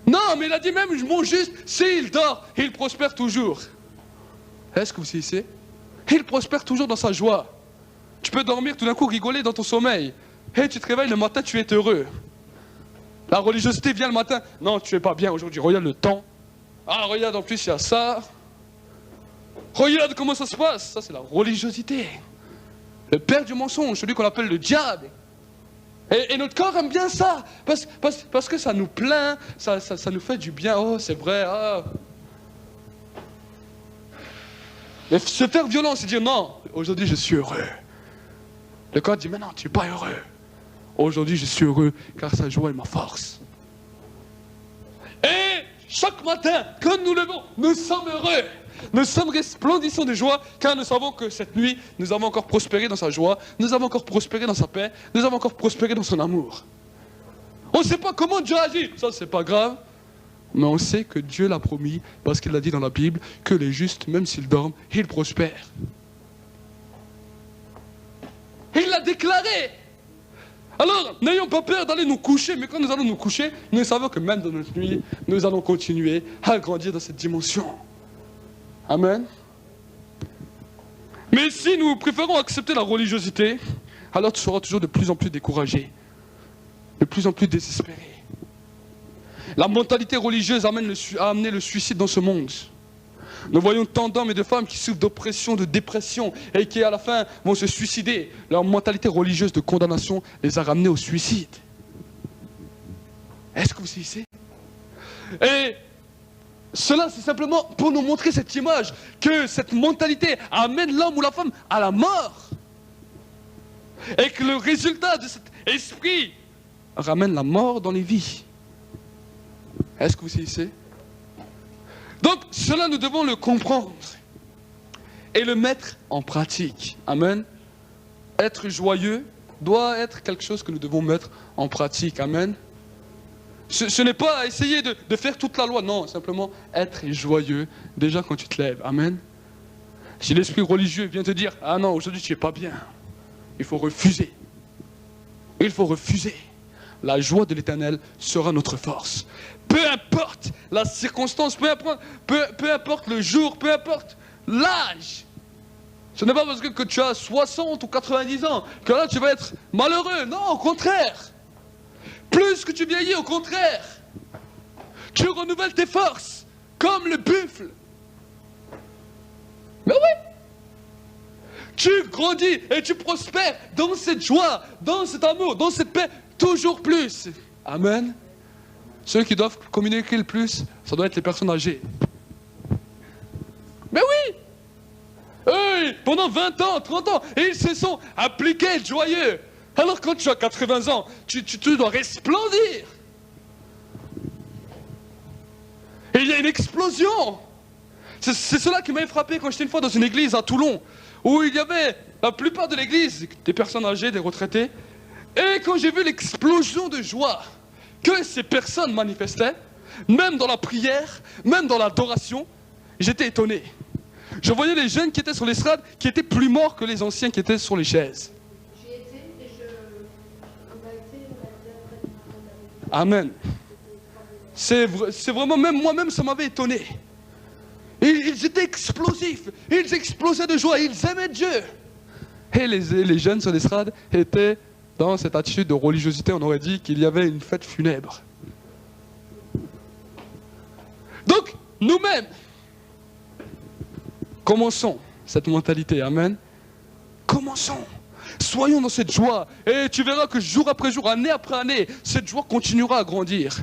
Speaker 2: Non, mais il a dit même mon juste, s'il dort, il prospère toujours. Est-ce que vous saisissez? Il prospère toujours dans sa joie. Tu peux dormir tout d'un coup, rigoler dans ton sommeil. Et tu te réveilles le matin, tu es heureux. La religiosité vient le matin. Non, tu es pas bien aujourd'hui. Regarde le temps. Ah, regarde en plus, il y a ça. Regarde comment ça se passe. Ça, c'est la religiosité. Le père du mensonge, celui qu'on appelle le diable. Et notre corps aime bien ça. Parce que ça nous plaint, ça nous fait du bien. Oh, c'est vrai. Ah. Mais se faire violence, c'est dire non, aujourd'hui je suis heureux. Le corps dit mais non, tu n'es pas heureux. Aujourd'hui je suis heureux car sa joie est ma force. Et chaque matin, quand nous levons, nous sommes heureux. Nous sommes resplendissants de joie car nous savons que cette nuit, nous avons encore prospéré dans sa joie, nous avons encore prospéré dans sa paix, nous avons encore prospéré dans son amour. On ne sait pas comment Dieu agit, ça c'est pas grave, mais on sait que Dieu l'a promis parce qu'il a dit dans la Bible que les justes, même s'ils dorment, ils prospèrent. Il l'a déclaré. Alors, n'ayons pas peur d'aller nous coucher, mais quand nous allons nous coucher, nous savons que même dans notre nuit, nous allons continuer à grandir dans cette dimension. Amen. Mais si nous préférons accepter la religiosité, alors tu seras toujours de plus en plus découragé, de plus en plus désespéré. La mentalité religieuse a amené le suicide dans ce monde. Nous voyons tant d'hommes et de femmes qui souffrent d'oppression, de dépression et qui à la fin vont se suicider. Leur mentalité religieuse de condamnation les a ramenés au suicide. Est-ce que vous saisissez? Et cela, c'est simplement pour nous montrer cette image, que cette mentalité amène l'homme ou la femme à la mort. Et que le résultat de cet esprit ramène la mort dans les vies. Est-ce que vous saisissez? Donc, cela, nous devons le comprendre et le mettre en pratique. Amen. Être joyeux doit être quelque chose que nous devons mettre en pratique. Amen. Ce n'est pas essayer de faire toute la loi. Non, simplement être joyeux déjà quand tu te lèves. Amen. Si l'esprit religieux vient te dire « Ah non, aujourd'hui tu n'es pas bien », il faut refuser. Il faut refuser. La joie de l'Éternel sera notre force. Peu importe la circonstance, peu importe le jour, peu importe l'âge. Ce n'est pas parce que tu as 60 ou 90 ans que là tu vas être malheureux. Non, au contraire. Plus que tu vieillis, au contraire. Tu renouvelles tes forces, comme le buffle. Mais oui. Tu grandis et tu prospères dans cette joie, dans cet amour, dans cette paix, toujours plus. Amen. Ceux qui doivent communiquer le plus, ça doit être les personnes âgées. Mais oui. Eux, pendant 20 ans, 30 ans, ils se sont appliqués joyeux. Alors quand tu as 80 ans, tu dois resplendir. Et il y a une explosion. C'est cela qui m'a frappé quand j'étais une fois dans une église à Toulon, où il y avait la plupart de l'église, des personnes âgées, des retraités. Et quand j'ai vu l'explosion de joie que ces personnes manifestaient, même dans la prière, même dans l'adoration, j'étais étonné. Je voyais les jeunes qui étaient sur l'estrade, qui étaient plus morts que les anciens qui étaient sur les chaises.
Speaker 3: J'y étais et on a été
Speaker 2: Amen. C'est vraiment, même moi-même, ça m'avait étonné. Ils étaient explosifs, ils explosaient de joie, ils aimaient Dieu. Et les jeunes sur l'estrade étaient dans cette attitude de religiosité, on aurait dit qu'il y avait une fête funèbre. Donc, nous-mêmes, commençons cette mentalité, amen. Commençons. Soyons dans cette joie. Et tu verras que jour après jour, année après année, cette joie continuera à grandir.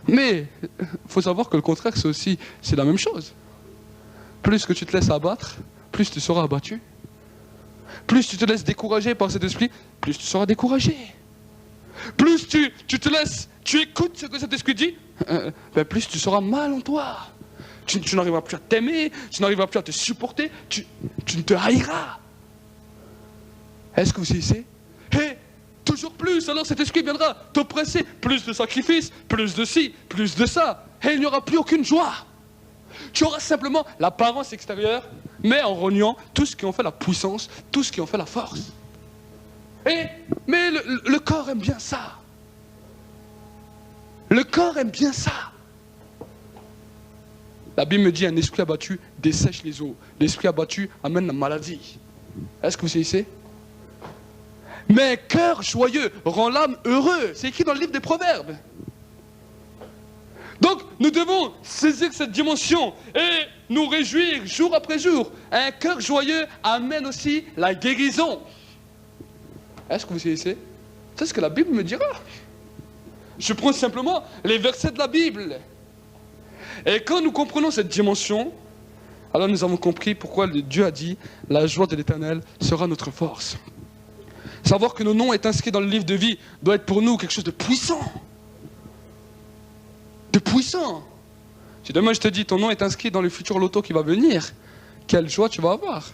Speaker 2: Mais il faut savoir que le contraire, c'est la même chose. Plus que tu te laisses abattre, plus tu seras abattu. Plus tu te laisses décourager par cet esprit, plus tu seras découragé. Plus tu te laisses, tu écoutes ce que cet esprit dit, plus tu seras mal en toi. Tu n'arriveras plus à t'aimer, tu n'arriveras plus à te supporter, tu ne te haïras. Est-ce que vous saisissez? Et toujours plus, alors cet esprit viendra t'oppresser. Plus de sacrifices, plus de ci, plus de ça. Et il n'y aura plus aucune joie. Tu auras simplement l'apparence extérieure, mais en reniant tout ce qui en fait la puissance, tout ce qui en fait la force. Mais le corps aime bien ça. Le corps aime bien ça. La Bible me dit un esprit abattu dessèche les eaux. L'esprit abattu amène la maladie. Est-ce que vous saisissez? Mais cœur joyeux rend l'âme heureux. C'est écrit dans le livre des Proverbes. Donc, nous devons saisir cette dimension et nous réjouir jour après jour. Un cœur joyeux amène aussi la guérison. Est-ce que vous saisissez? C'est ce que la Bible me dira. Je prends simplement les versets de la Bible. Et quand nous comprenons cette dimension, alors nous avons compris pourquoi Dieu a dit « La joie de l'Éternel sera notre force ». Savoir que nos noms est inscrit dans le livre de vie doit être pour nous quelque chose de puissant. De puissant. Si demain je te dis ton nom est inscrit dans le futur loto qui va venir, quelle joie tu vas avoir.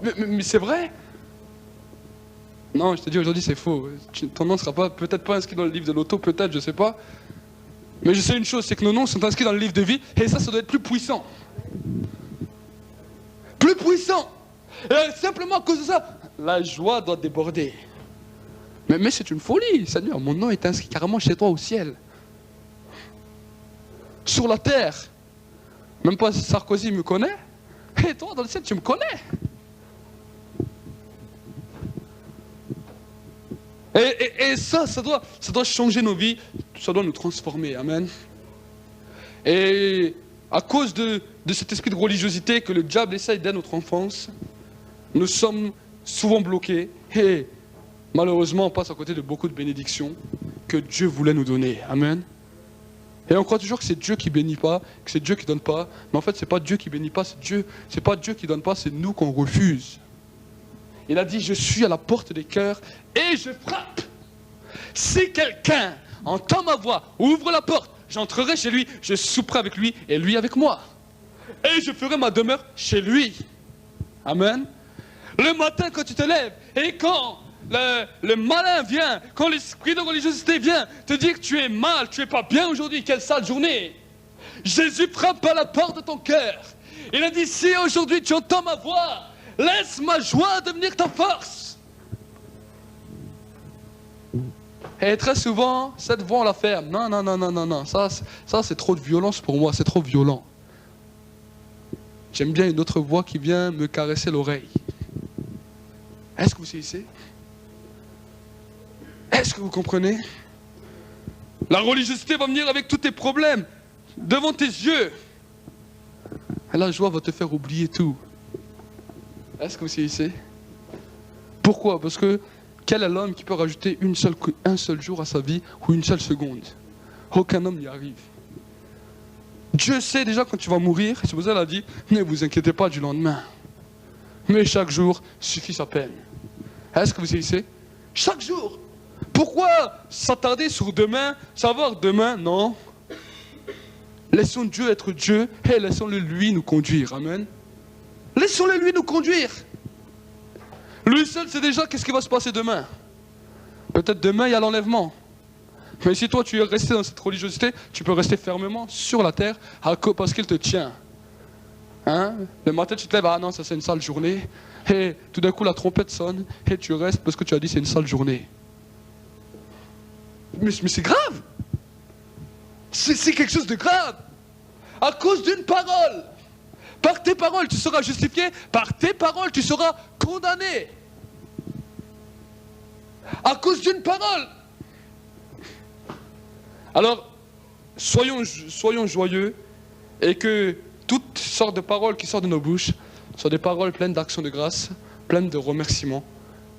Speaker 2: Mais c'est vrai. Non, je te dis aujourd'hui c'est faux. Ton nom ne sera peut-être pas inscrit dans le livre de loto, peut-être, je ne sais pas. Mais je sais une chose, c'est que nos noms sont inscrits dans le livre de vie, et ça doit être plus puissant. Plus puissant. Et simplement à cause de ça, la joie doit déborder. Mais c'est une folie, Seigneur, mon nom est inscrit carrément chez toi au ciel. Sur la terre. Même pas Sarkozy me connaît. Et toi, dans le ciel, tu me connais. Et ça doit changer nos vies, ça doit nous transformer, amen. Et à cause de cet esprit de religiosité que le diable essaye dès notre enfance, nous sommes souvent bloqués et malheureusement on passe à côté de beaucoup de bénédictions que Dieu voulait nous donner, amen. Et on croit toujours que c'est Dieu qui bénit pas, que c'est Dieu qui donne pas, mais en fait c'est pas Dieu qui bénit pas, c'est pas Dieu qui donne pas, c'est nous qu'on refuse. Il a dit, je suis à la porte des cœurs et je frappe. Si quelqu'un entend ma voix, ouvre la porte, j'entrerai chez lui, je souperai avec lui et lui avec moi. Et je ferai ma demeure chez lui. Amen. Le matin quand tu te lèves et quand le malin vient, quand l'esprit de religiosité vient te dire que tu es mal, tu es pas bien aujourd'hui, quelle sale journée. Jésus frappe à la porte de ton cœur. Il a dit, si aujourd'hui tu entends ma voix, laisse ma joie devenir ta force. Et très souvent, cette voix on la ferme. Non, non, non, non, non, non, ça c'est trop de violence pour moi, c'est trop violent. J'aime bien une autre voix qui vient me caresser l'oreille. Est-ce que vous saisissez? Est-ce que vous comprenez? La religiosité va venir avec tous tes problèmes devant tes yeux. Et la joie va te faire oublier tout. Est-ce que vous saisissez? Pourquoi? Parce que quel est l'homme qui peut rajouter un seul jour à sa vie ou une seule seconde? Aucun homme n'y arrive. Dieu sait déjà quand tu vas mourir. C'est pour ça qu'il a dit, ne vous inquiétez pas du lendemain. Mais chaque jour suffit sa peine. Est-ce que vous saisissez? Chaque jour. Pourquoi s'attarder sur demain, savoir demain? Non. Laissons Dieu être Dieu et laissons-le lui nous conduire. Amen. Laissons-le lui nous conduire. Lui seul sait déjà qu'est-ce qui va se passer demain. Peut-être demain il y a l'enlèvement. Mais si toi tu es resté dans cette religiosité, tu peux rester fermement sur la terre parce qu'il te tient. Hein? Le matin tu te lèves, ah non ça c'est une sale journée. Et tout d'un coup la trompette sonne et tu restes parce que tu as dit c'est une sale journée. Mais c'est grave. C'est quelque chose de grave. À cause d'une parole. Par tes paroles tu seras justifié, par tes paroles tu seras condamné. À cause d'une parole. Alors, soyons joyeux et que toutes sortes de paroles qui sortent de nos bouches soient des paroles pleines d'actions de grâce, pleines de remerciements,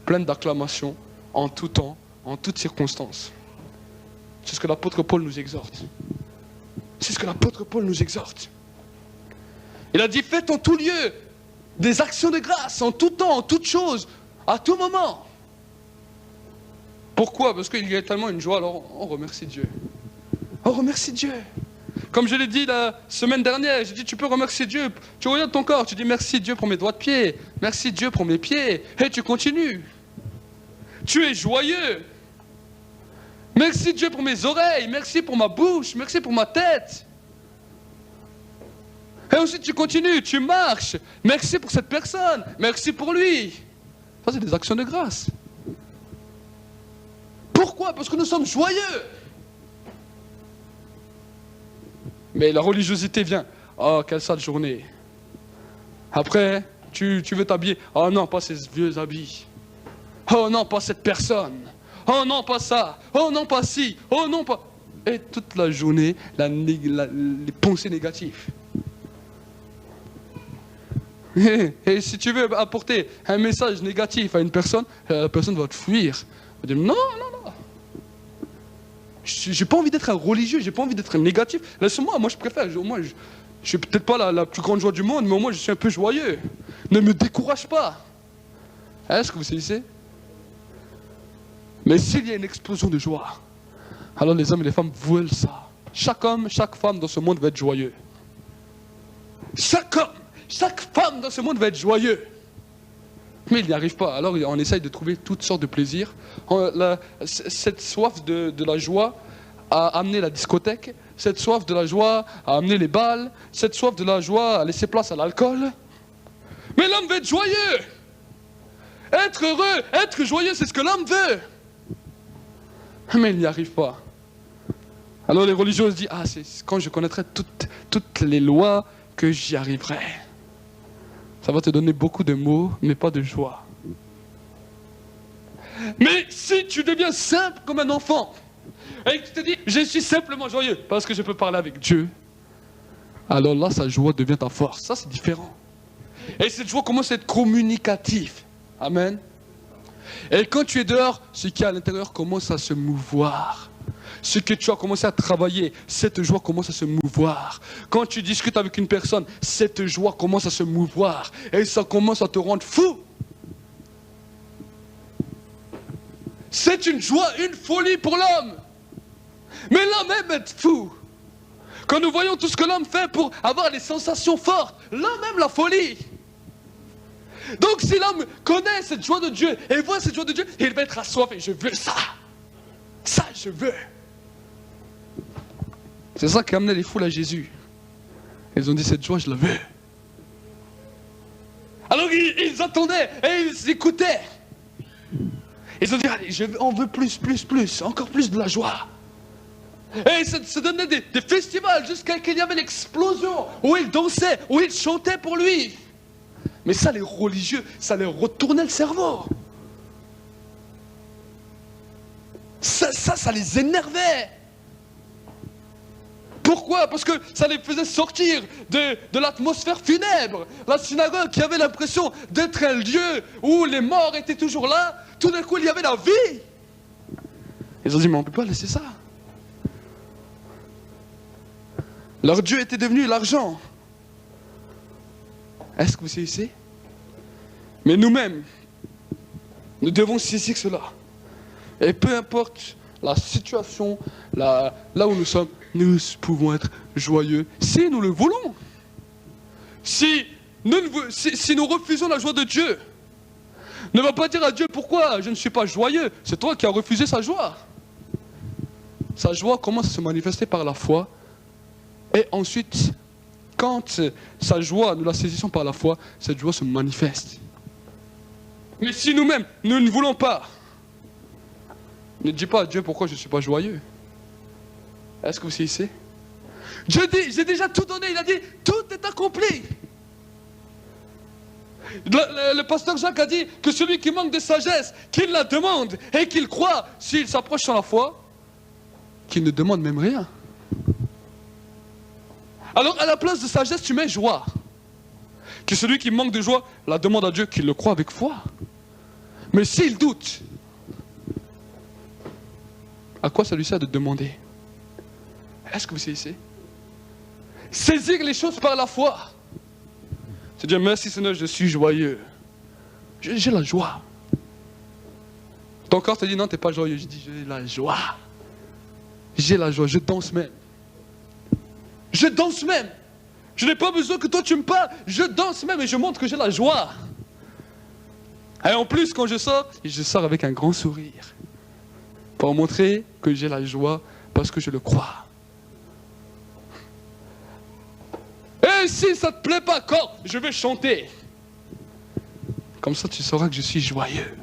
Speaker 2: pleines d'acclamations, en tout temps, en toutes circonstances. C'est ce que l'apôtre Paul nous exhorte. C'est ce que l'apôtre Paul nous exhorte. Il a dit, faites en tout lieu des actions de grâce, en tout temps, en toutes choses, à tout moment. Pourquoi? Parce qu'il y a tellement une joie, alors on remercie Dieu. On remercie Dieu. Comme je l'ai dit la semaine dernière, j'ai dit, tu peux remercier Dieu. Tu regardes ton corps, tu dis, merci Dieu pour mes doigts de pied, merci Dieu pour mes pieds, et tu continues. Tu es joyeux. Merci Dieu pour mes oreilles, merci pour ma bouche, merci pour ma tête. Et ensuite tu continues, tu marches. Merci pour cette personne, merci pour lui. Ça c'est des actions de grâce. Pourquoi? Parce que nous sommes joyeux. Mais la religiosité vient. Oh, quelle sale journée. Après, tu veux t'habiller. Oh non, pas ces vieux habits. Oh non, pas cette personne. Oh non, pas ça. Oh non, pas ci. Oh non, pas... Et toute la journée, les pensées négatives. Et si tu veux apporter un message négatif à une personne, la personne va te fuir. Elle va dire non, non, non. J'ai pas envie d'être un religieux, j'ai pas envie d'être un négatif. Laisse-moi, moi je préfère. Moi, je suis peut-être pas la plus grande joie du monde, mais au moins je suis un peu joyeux. Ne me décourage pas. Est-ce que vous saisissez? Mais s'il y a une explosion de joie, alors les hommes et les femmes veulent ça. Chaque homme, chaque femme dans ce monde va être joyeux. Chaque homme, chaque femme dans ce monde va être joyeux. Mais il n'y arrive pas. Alors on essaye de trouver toutes sortes de plaisirs. Cette soif de la joie a amené la discothèque. Cette soif de la joie a amené les balles. Cette soif de la joie a laissé place à l'alcool. Mais l'homme veut être joyeux. Être heureux, être joyeux, c'est ce que l'homme veut. Mais il n'y arrive pas. Alors les religieux se disent, ah, c'est quand je connaîtrai toutes les lois que j'y arriverai. Ça va te donner beaucoup de mots, mais pas de joie. Mais si tu deviens simple comme un enfant, et que tu te dis, je suis simplement joyeux, parce que je peux parler avec Dieu, alors là, sa joie devient ta force. Ça, c'est différent. Et cette joie commence à être communicative. Amen. Et quand tu es dehors, ce qui est à l'intérieur commence à se mouvoir. Ce que tu as commencé à travailler, cette joie commence à se mouvoir. Quand tu discutes avec une personne, cette joie commence à se mouvoir. Et ça commence à te rendre fou. c'est une joie, une folie pour l'homme. Mais l'homme aime être fou. Quand nous voyons tout ce que l'homme fait pour avoir des sensations fortes, l'homme aime la folie. Donc si l'homme connaît cette joie de Dieu et voit cette joie de Dieu, il va être assoiffé. Je veux ça. Ça, je veux. C'est ça qui a amené les foules à Jésus. Ils ont dit, cette joie, je la veux. Alors ils attendaient et ils écoutaient. Ils ont dit, allez, on veut plus, encore plus de la joie. Et ça se donnait des festivals jusqu'à qu'il y avait l'explosion où ils dansaient, où ils chantaient pour lui. Mais ça, les religieux, ça leur retournait le cerveau. Ça les énervait. Pourquoi? Parce que ça les faisait sortir de l'atmosphère funèbre. La synagogue qui avait l'impression d'être un lieu où les morts étaient toujours là, tout d'un coup il y avait la vie. Ils ont dit, mais on ne peut pas laisser ça. Leur Dieu était devenu l'argent. Est-ce que vous saisissez? Mais nous-mêmes, nous devons saisir cela. Et peu importe la situation, là où nous sommes, nous pouvons être joyeux si nous le voulons. Si nous refusons la joie de Dieu, ne va pas dire à Dieu pourquoi je ne suis pas joyeux. C'est toi qui as refusé sa joie. Sa joie commence à se manifester par la foi. Et ensuite, quand sa joie, nous la saisissons par la foi, cette joie se manifeste. Mais si nous-mêmes, nous ne voulons pas, ne dis pas à Dieu pourquoi je ne suis pas joyeux. Est-ce que vous saisissez? Dieu dit, j'ai déjà tout donné, il a dit, tout est accompli. Le pasteur Jacques a dit que celui qui manque de sagesse, qu'il la demande et qu'il croit, s'il s'approche sur la foi, qu'il ne demande même rien. Alors à la place de sagesse, tu mets joie. Que celui qui manque de joie la demande à Dieu, qu'il le croit avec foi. Mais s'il doute, à quoi ça lui sert de demander? Est-ce que vous saisissez? Saisir les choses par la foi. C'est dire, merci Seigneur, je suis joyeux. J'ai la joie. Ton corps te dit, non, tu n'es pas joyeux. Je dis, j'ai la joie. J'ai la joie, je danse même. Je danse même. Je n'ai pas besoin que toi tu me parles. Je danse même et je montre que j'ai la joie. Et en plus, quand je sors avec un grand sourire. Pour montrer que j'ai la joie parce que je le crois. Et si ça ne te plaît pas encore, je vais chanter. Comme ça, tu sauras que je suis joyeux.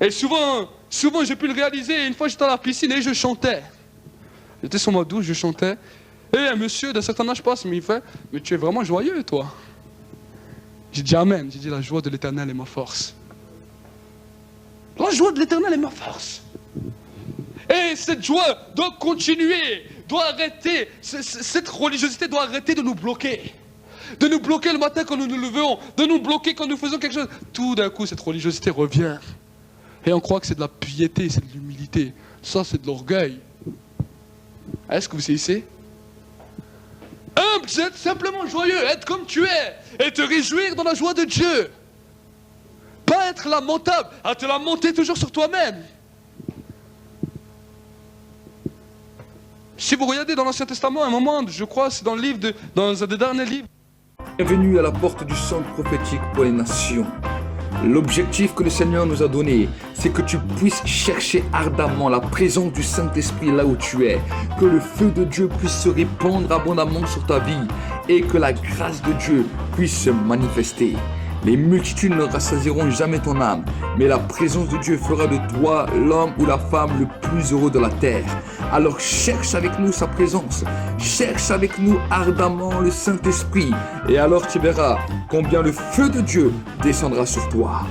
Speaker 2: Et souvent j'ai pu le réaliser. Une fois, j'étais à la piscine et je chantais. J'étais sur ma douche, je chantais. Et un monsieur d'un certain âge passe, mais il fait, mais tu es vraiment joyeux, toi. J'ai dit amen. J'ai dit, la joie de l'Éternel est ma force. La joie de l'Éternel est ma force. Et cette joie doit continuer, doit arrêter. Cette religiosité doit arrêter de nous bloquer. De nous bloquer le matin quand nous nous levons, de nous bloquer quand nous faisons quelque chose. Tout d'un coup, cette religiosité revient. Et on croit que c'est de la piété, c'est de l'humilité. Ça, c'est de l'orgueil. Est-ce que vous saisissez? Humble, c'est être simplement joyeux, être comme tu es, et te réjouir dans la joie de Dieu. Pas être lamentable, à te lamenter toujours sur toi-même. Si vous regardez dans l'Ancien Testament, à un moment, je crois, c'est dans un des derniers livres.
Speaker 1: Bienvenue à la porte du centre prophétique pour les nations. L'objectif que le Seigneur nous a donné, c'est que tu puisses chercher ardemment la présence du Saint-Esprit là où tu es, que le feu de Dieu puisse se répandre abondamment sur ta vie et que la grâce de Dieu puisse se manifester. Les multitudes ne rassasieront jamais ton âme, mais la présence de Dieu fera de toi l'homme ou la femme le plus heureux de la terre. Alors cherche avec nous sa présence, cherche avec nous ardemment le Saint-Esprit, et alors tu verras combien le feu de Dieu descendra sur toi.